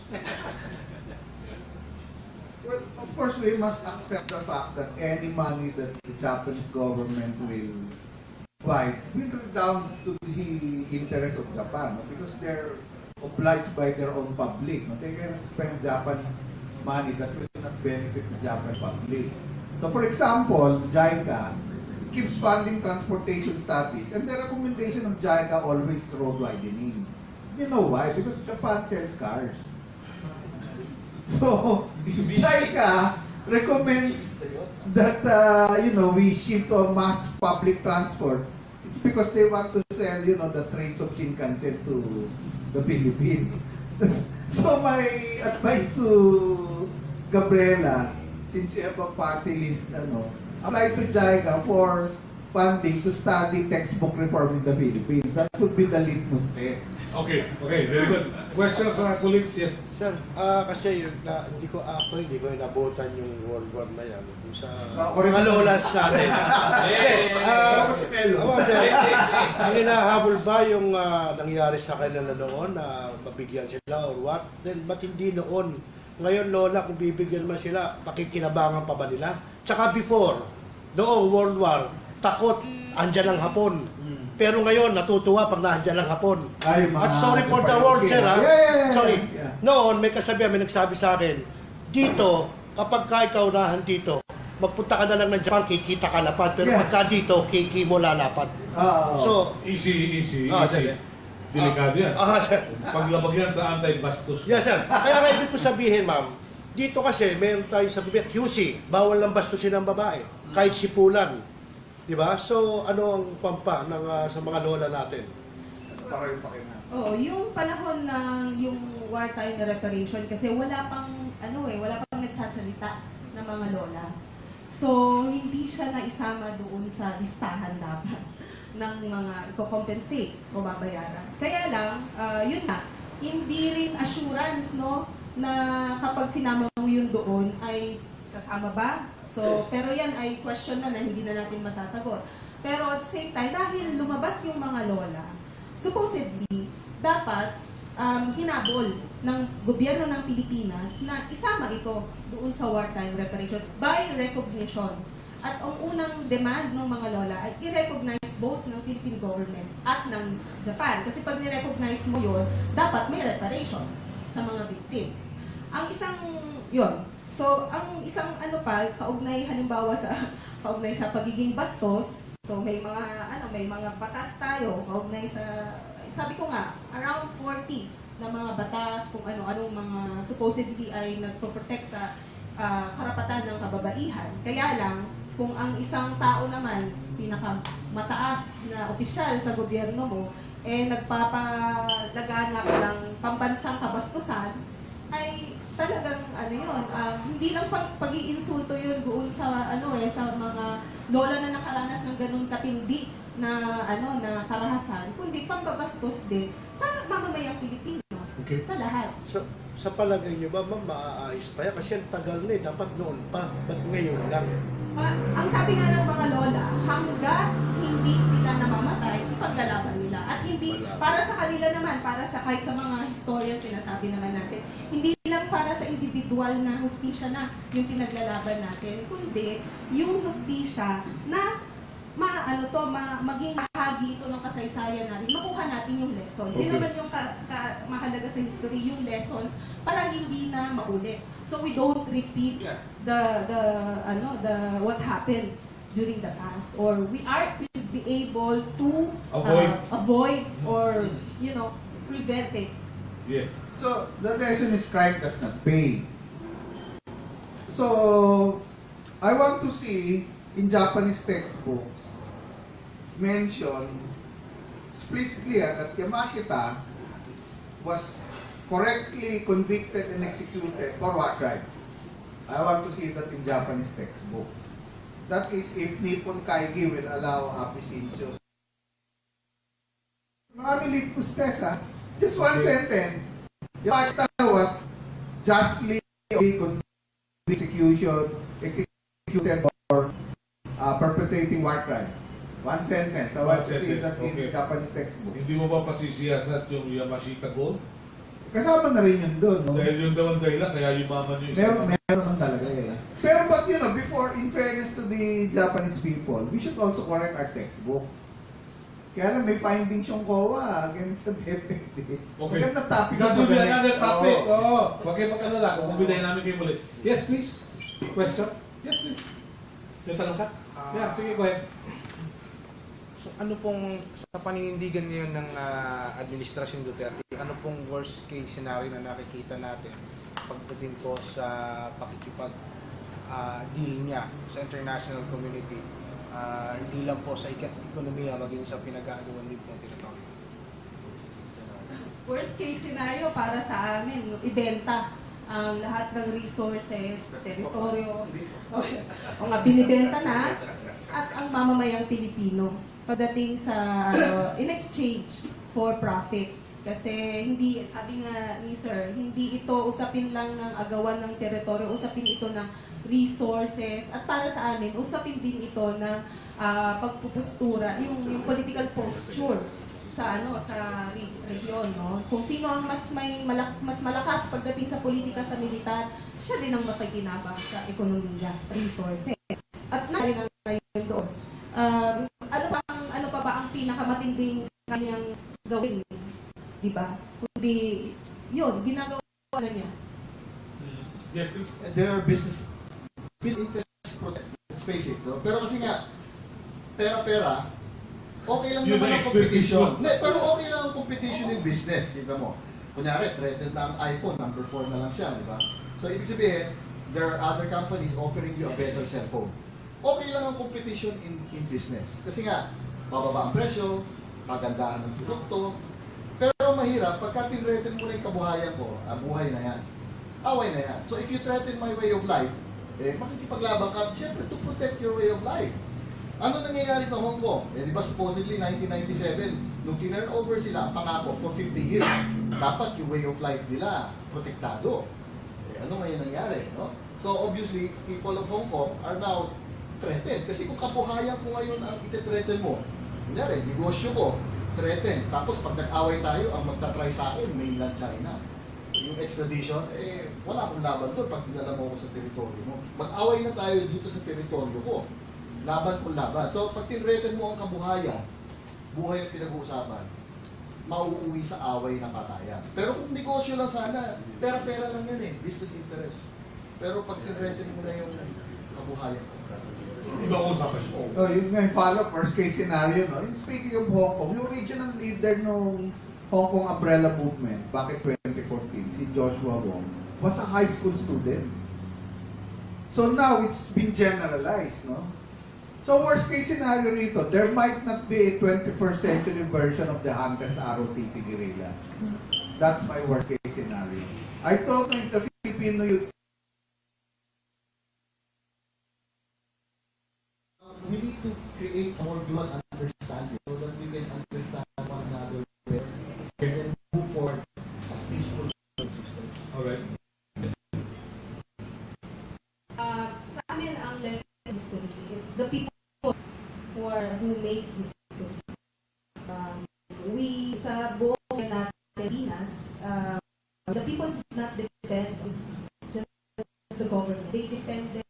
Well, of course, we must accept the fact that any money that the Japanese government will worldwide will redound to the interest of Japan, no? Because they're obliged by their own public. No? They cannot spend Japanese money that will not benefit the Japanese public. So for example, JICA keeps funding transportation studies, and the recommendation of JICA always is road widening. You know why? Because Japan sells cars. So JICA recommends that we shift to a mass public transport. It's because they want to sell the trains of Shinkansen to the Philippines. So my advice to Gabriela, since you have a party list, apply to JICA for funding to study textbook reform in the Philippines. That would be the litmus test. Okay, very good. Questions from our colleagues? Yes. Sir, kasi hindi ko inabutan yung World War na yan. Kung sa mga lolas natin. Sir, ang hinahabol ba yung nangyari sa kanila noon na mabigyan sila or what? Then, ba't hindi noon? Ngayon, Lola, kung bibigyan man sila, pakikinabangan pa ba nila? Tsaka before, noong World War, takot, andyan ang Hapon. Pero ngayon, natutuwa pag naandyan ang Hapon. At sorry for the word, sir, ha? Sorry. Noon, may nagsabi sa akin, dito, kapag ikaw nahan dito, magpunta ka na lang ng Japan, kikita ka lapad. Pero pagka dito, kiki mo lalapad. So, easy. Delikado yan. Paglabag yan sa anti-bastos. Yes, sir. Kaya nga ibig ko sabihin, ma'am, dito kasi, meron tayo sa bibig, QC, bawal lang bastusin ng babae. Kahit sipulan. Diba? So, ano ang pampa sa mga lola natin? Yung panahon ng yung wartime na reparation kasi wala pang nagsasalita ng mga lola. So, hindi siya naisama doon sa listahan dapat ng mga i-compensate o babayaran. Kaya lang, yun na, hindi rin assurance, no, na kapag sinama mo yun doon ay sasama ba? So, pero yan ay question na hindi na natin masasagot. Pero at the same time, dahil lumabas yung mga lola, supposedly, dapat hinabol ng gobyerno ng Pilipinas na isama ito doon sa wartime reparation by recognition. At ang unang demand ng mga lola ay i-recognize both ng Philippine government at ng Japan. Kasi pag ni-recognize mo yun, dapat may reparation sa mga victims. Ang isang, yun. So, ang isang halimbawa kaugnay sa pagiging bastos. So, may mga batas tayo kaugnay sa, sabi ko nga, around 40 na mga batas kung ano-anong mga supposedly ay nagpo-protect sa karapatan ng kababaihan. Kaya lang, kung ang isang tao naman, pinakamataas na opisyal sa gobyerno mo, nagpapalaganap ng pambansang kabastusan, ay talagang hindi lang pag-iinsulto yun doon sa sa mga lola na nakaranas ng ganun katindi na na karahasan, kundi pambabastos din sa mamamayang Pilipino. Okay. Sa lahat. So, sa palagay niyo ba, ma'am, maaayos pa yan? Kasi ang tagal na dapat noon pa. Ba't ngayon lang? Ang sabi nga ng mga lola, hanggat hindi sila namamatay, ipaglalaban nila. At hindi, para sa kanila naman, para sa kahit sa mga historian, sinasabi naman natin, hindi lang para sa individual na hustisya na yung pinaglalaban natin, kundi yung hustisya na maging bahagi ito ng kasaysayan natin, makuha natin yung lessons. Sino man yung mahalaga sa history, yung lessons, para hindi na maulit. So we don't repeat the what happened during the past, or we will be able to avoid or prevent it. Yes. So the lesson is crime does not pay. So I want to see in Japanese textbooks mention explicitly that Yamashita was correctly convicted and executed for war crimes. I want to see that in Japanese textbooks. That is if Nippon Kaigi will allow Apishincho. Marami litmus test, ha? Just one sentence. Yamashita was justly executed for perpetrating war crimes. One sentence. I want to see that in Japanese textbook. Hindi mo ba pasisiyasat yung Yamashita Gold? Kasama na rin yun doon, no? Dahil yung daw ang dahilan, kaya yumaman yung isa. Meron naman talaga eh. Pero but before, in fairness to the Japanese people, we should also correct our textbooks. Kaya lang may findings yung COA against the DepEd. Okay. Magandang topic. That will be another topic. Oo. Oo. Huwag kayo mag-alala. Kukumbidahin namin kayo muli. Yes, please. Question? Yes, please. Yung tanong ka? Yeah, sige, go ahead. So ano pong sa paninindigan ngayon ng Administrasyon Duterte, ano pong worst case scenario na nakikita natin pagdating po sa pakikipag deal niya sa international community, hindi lang po sa ekonomiya, maging sa pinag-aaduan din po ng teritoryo? Worst case scenario para sa amin, yung ibenta ang lahat ng resources, teritoryo, o nga binibenta na, at ang mamamayang Pilipino pagdating sa in exchange for profit. Kasi hindi, sabi nga ni Sir, hindi ito usapin lang ng agawan ng teritoryo, usapin ito ng resources, at para sa amin, usapin din ito ng pagpupustura, yung political posture sa sa region, no? Kung sino ang mas malakas pagdating sa politika sa militar, siya din ang makikinabang sa ekonomiya, resources. At narin ang ngayon doon. Ano pa ba ang pinakamatinding kanyang gawin? Diba? Kundi, yun, ginagawa na niya. Yes, please. There are business interests protect. Let's face it, no? Pero kasi nga, pera, okay lang Yun naman ang ang competition. expectation. Hindi, pero okay lang ang competition in business, di ba mo? Kunyari, threatened na ang iPhone, number 4 na lang siya, di ba? So, ibig sabihin, there are other companies offering you a better cellphone. Okay lang ang competition in business. Kasi nga, bababa ang presyo, pagandahan ng produkto, pero mahirap, pagka tinreten mo na yung kabuhayan ko, buhay na yan. Away na yan. So if you threaten my way of life, makikipaglaban ka, syempre to protect your way of life. Ano nangyayari sa Hong Kong? Di ba supposedly 1997, nung tinurn over sila, pangako for 50 years, dapat yung way of life nila protektado. Ano ngayon nangyari? No? So obviously, people of Hong Kong are now threatened. Kasi kung kabuhayan ko ngayon ang ite-threaten mo, kunyari, negosyo ko, threaten. Tapos pag nag-away tayo, ang magta-try sa akin, mainland China. Yung extradition, wala akong laban doon pag dinala mo ako sa teritoryo mo. Mag-away na tayo dito sa teritoryo ko. Laban kung laban. So pag tinreten mo ang kabuhayan, buhay ang pinag-uusapan, mauuwi sa away na patayan. Pero kung negosyo lang sana, pera-pera lang yan business interest. Pero pag tinreten mo na yung kabuhayan, Ibang usapan siya. Oh, yun nga yung follow-up worst case scenario, no? Yung speaking of Hong Kong, yung regional leader nung Hong Kong Umbrella Movement, bakit 2014, si Joshua Wong, was a high school student. So now, it's been generalized, no? So worst case scenario rito, there might not be a 21st century version of the Hunters ROTC guerrillas. That's my worst case scenario. I thought if the Filipino youth we need to create a more dual understanding so that we can understand one another better and then move forward as peaceful systems. Alright. Sa amin ang lesson history, it's the people who make history. We, sa buong natin Pilipinas, the people did not depend on just the government. They depended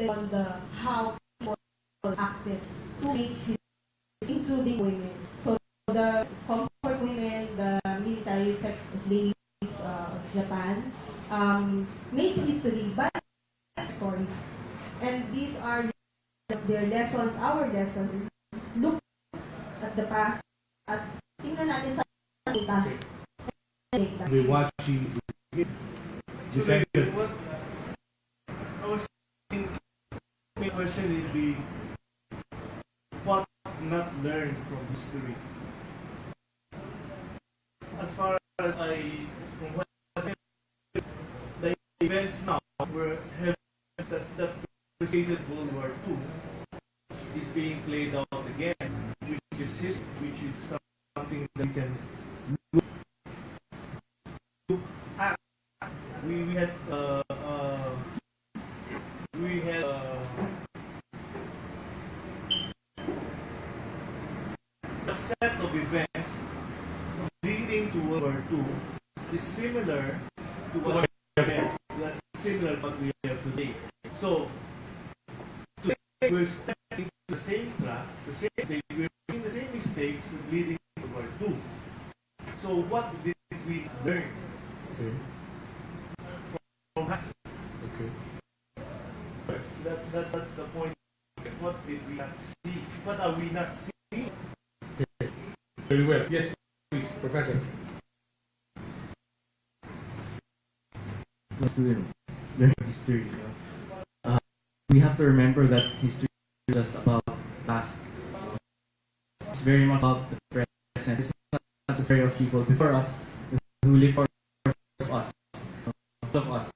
on the how people acted to make history, including women. So the comfort women, the military sex slaves of Japan, made history by stories. And these are their lessons, our lessons is look at the past at tingnan natin sa data. We watching descendants. I was thinking, my question would be, what not learned from history? As far as from what the events now were that preceded World War II is being played out again, which is history, which is something that we can look at. We had a set of events leading to World War II is similar to what that's similar to what we have today. So today we're stepping the same track, the same stage, we're doing the same mistakes leading to World War II. So what did we learn Okay. from us? Okay. That's the point. What did we not see? What are we not seeing? Okay. Very well. Yes, please, Professor. Student learn history. We have to remember that history is just about past. It's very much about the present. It's not the story of people before us who live for us, all of us,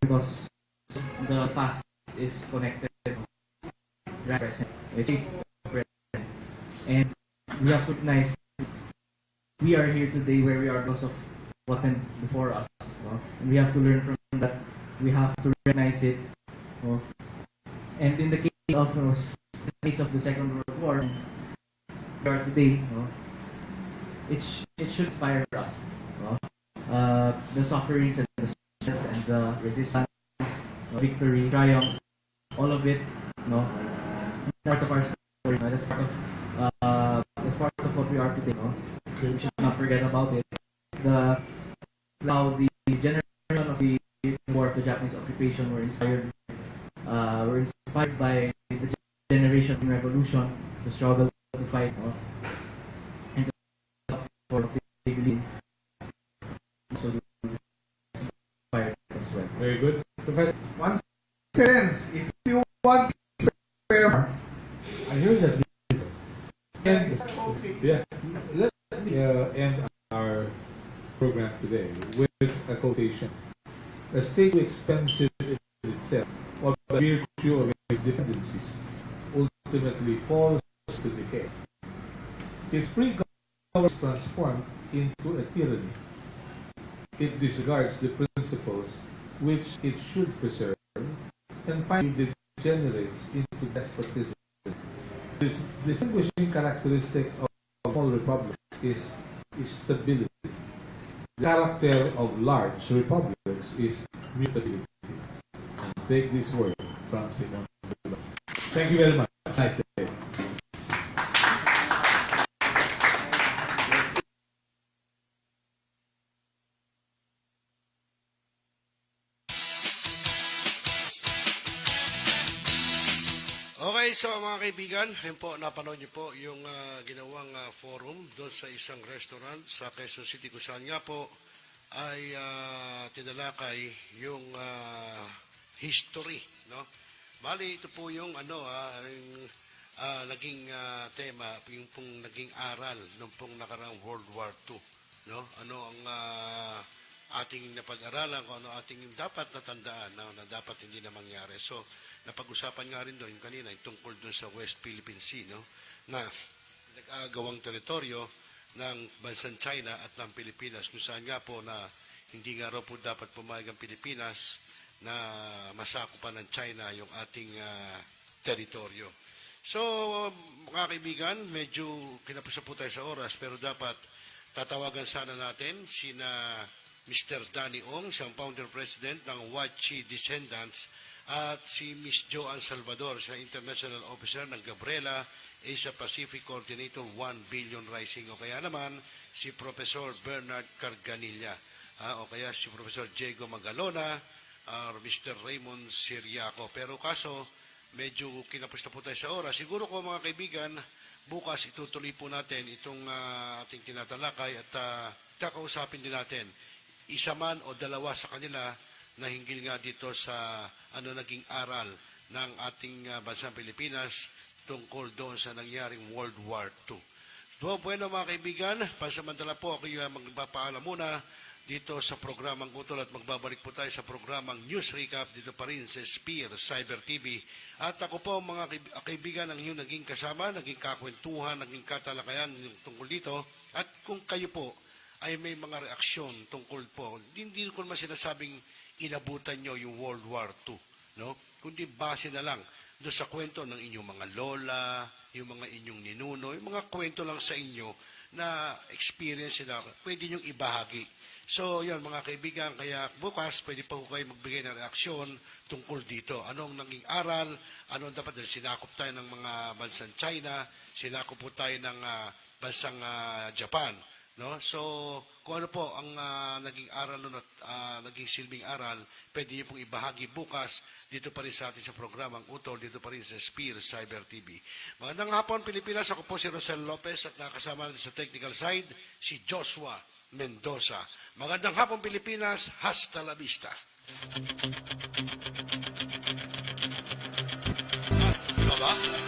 because the past is connected to the present. And we have to recognize we are here today where we are because of what happened before us. And we have to learn from that. We have to recognize it. And in the case of the Second World War, we are today. It should inspire us. The sufferings and the stress and the resistance, victory, triumphs, all of it. Part of our story. That's part of what we are today. We should not forget about it. How the generation of the war of the Japanese occupation were inspired by the generation of revolution, the struggle to fight, and to for what they believe. So inspired as well. Very good. Professor, One sentence, if you want to spare, I heard that. And, yeah, let me end our program today with a quotation. A state too expensive in itself, or by virtue of its dependencies, ultimately falls to decay. Its free government is transformed into a tyranny. It disregards the principles which it should preserve, and finally degenerates into despotism. This distinguishing characteristic of all republics is stability. The character of large republics is mutability. Take this word from Simon. Thank you very much. Nice day. Okay, so mga kaibigan, yun po, napanood niyo po yung ginawang forum doon sa isang restaurant sa Quezon City kung saan nga po ay tinalakay yung history, no? Bali, ito po yung naging tema, yung pong naging aral nung pong nakarang World War II, no? Ano ang ating napag-aralan, kung ano ating dapat natandaan na dapat hindi na mangyari. So, napag-usapan nga rin doon kanina yung tungkol doon sa West Philippine Sea, no? Na nag-aagawang teritoryo ng bansang China at ng Pilipinas, kung saan nga po na hindi nga raw po dapat pumayag ang Pilipinas na masakupan ng China yung ating teritoryo. So, mga kaibigan, medyo kinapos po tayo sa oras, pero dapat tatawagan sana natin sina Mr. Danny Ong, siyang founder president ng Wachi Descendants, at si Miss Joanne Salvador, siya international officer ng Gabriela Asia Pacific Coordinator 1 Billion Rising, o kaya naman si Professor Bernard Carganilla, o kaya si Professor Diego Magalona, or Mr. Raymond Siriaco. Pero kaso, medyo kinapos na po tayo sa oras. Siguro ko mga kaibigan, bukas itutuloy po natin itong ating tinatalakay at kakausapin din natin isa man o dalawa sa kanila na hinggil nga dito sa naging aral ng ating bansang Pilipinas tungkol doon sa nangyaring World War II. So, bueno mga kaibigan, pansamantala po ako yung magpapaalam muna dito sa programang UTOL at magbabalik po tayo sa programang News Recap dito pa rin sa Spear Cyber TV. At ako po mga kaibigan ang inyong naging kasama, naging kakwentuhan, naging katalakayan tungkol dito. At kung kayo po ay may mga reaksyon tungkol po, hindi ko naman sinasabing inabutan nyo yung World War II, no? Kundi base na lang doon sa kwento ng inyong mga lola, yung mga inyong ninuno, yung mga kwento lang sa inyo na experience na pwede nyong ibahagi. So, yun mga kaibigan, kaya bukas pwede pa po kayo magbigay ng reaksyon tungkol dito. Anong naging aral, anong dapat, dahil sinakop tayo ng mga bansang China, sinakop po tayo ng bansang Japan. No? So, kung ano po ang naging aral nun at naging silbing aral, pwede niyo pong ibahagi bukas dito pa rin sa atin sa programang UTOL, dito pa rin sa Spear Cyber TV. Magandang hapon, Pilipinas. Ako po si Rocel Lopez at nakasama natin sa technical side, si Joshua Mendoza. Magandang hapon, Pilipinas. Hasta la vista. Diba ba?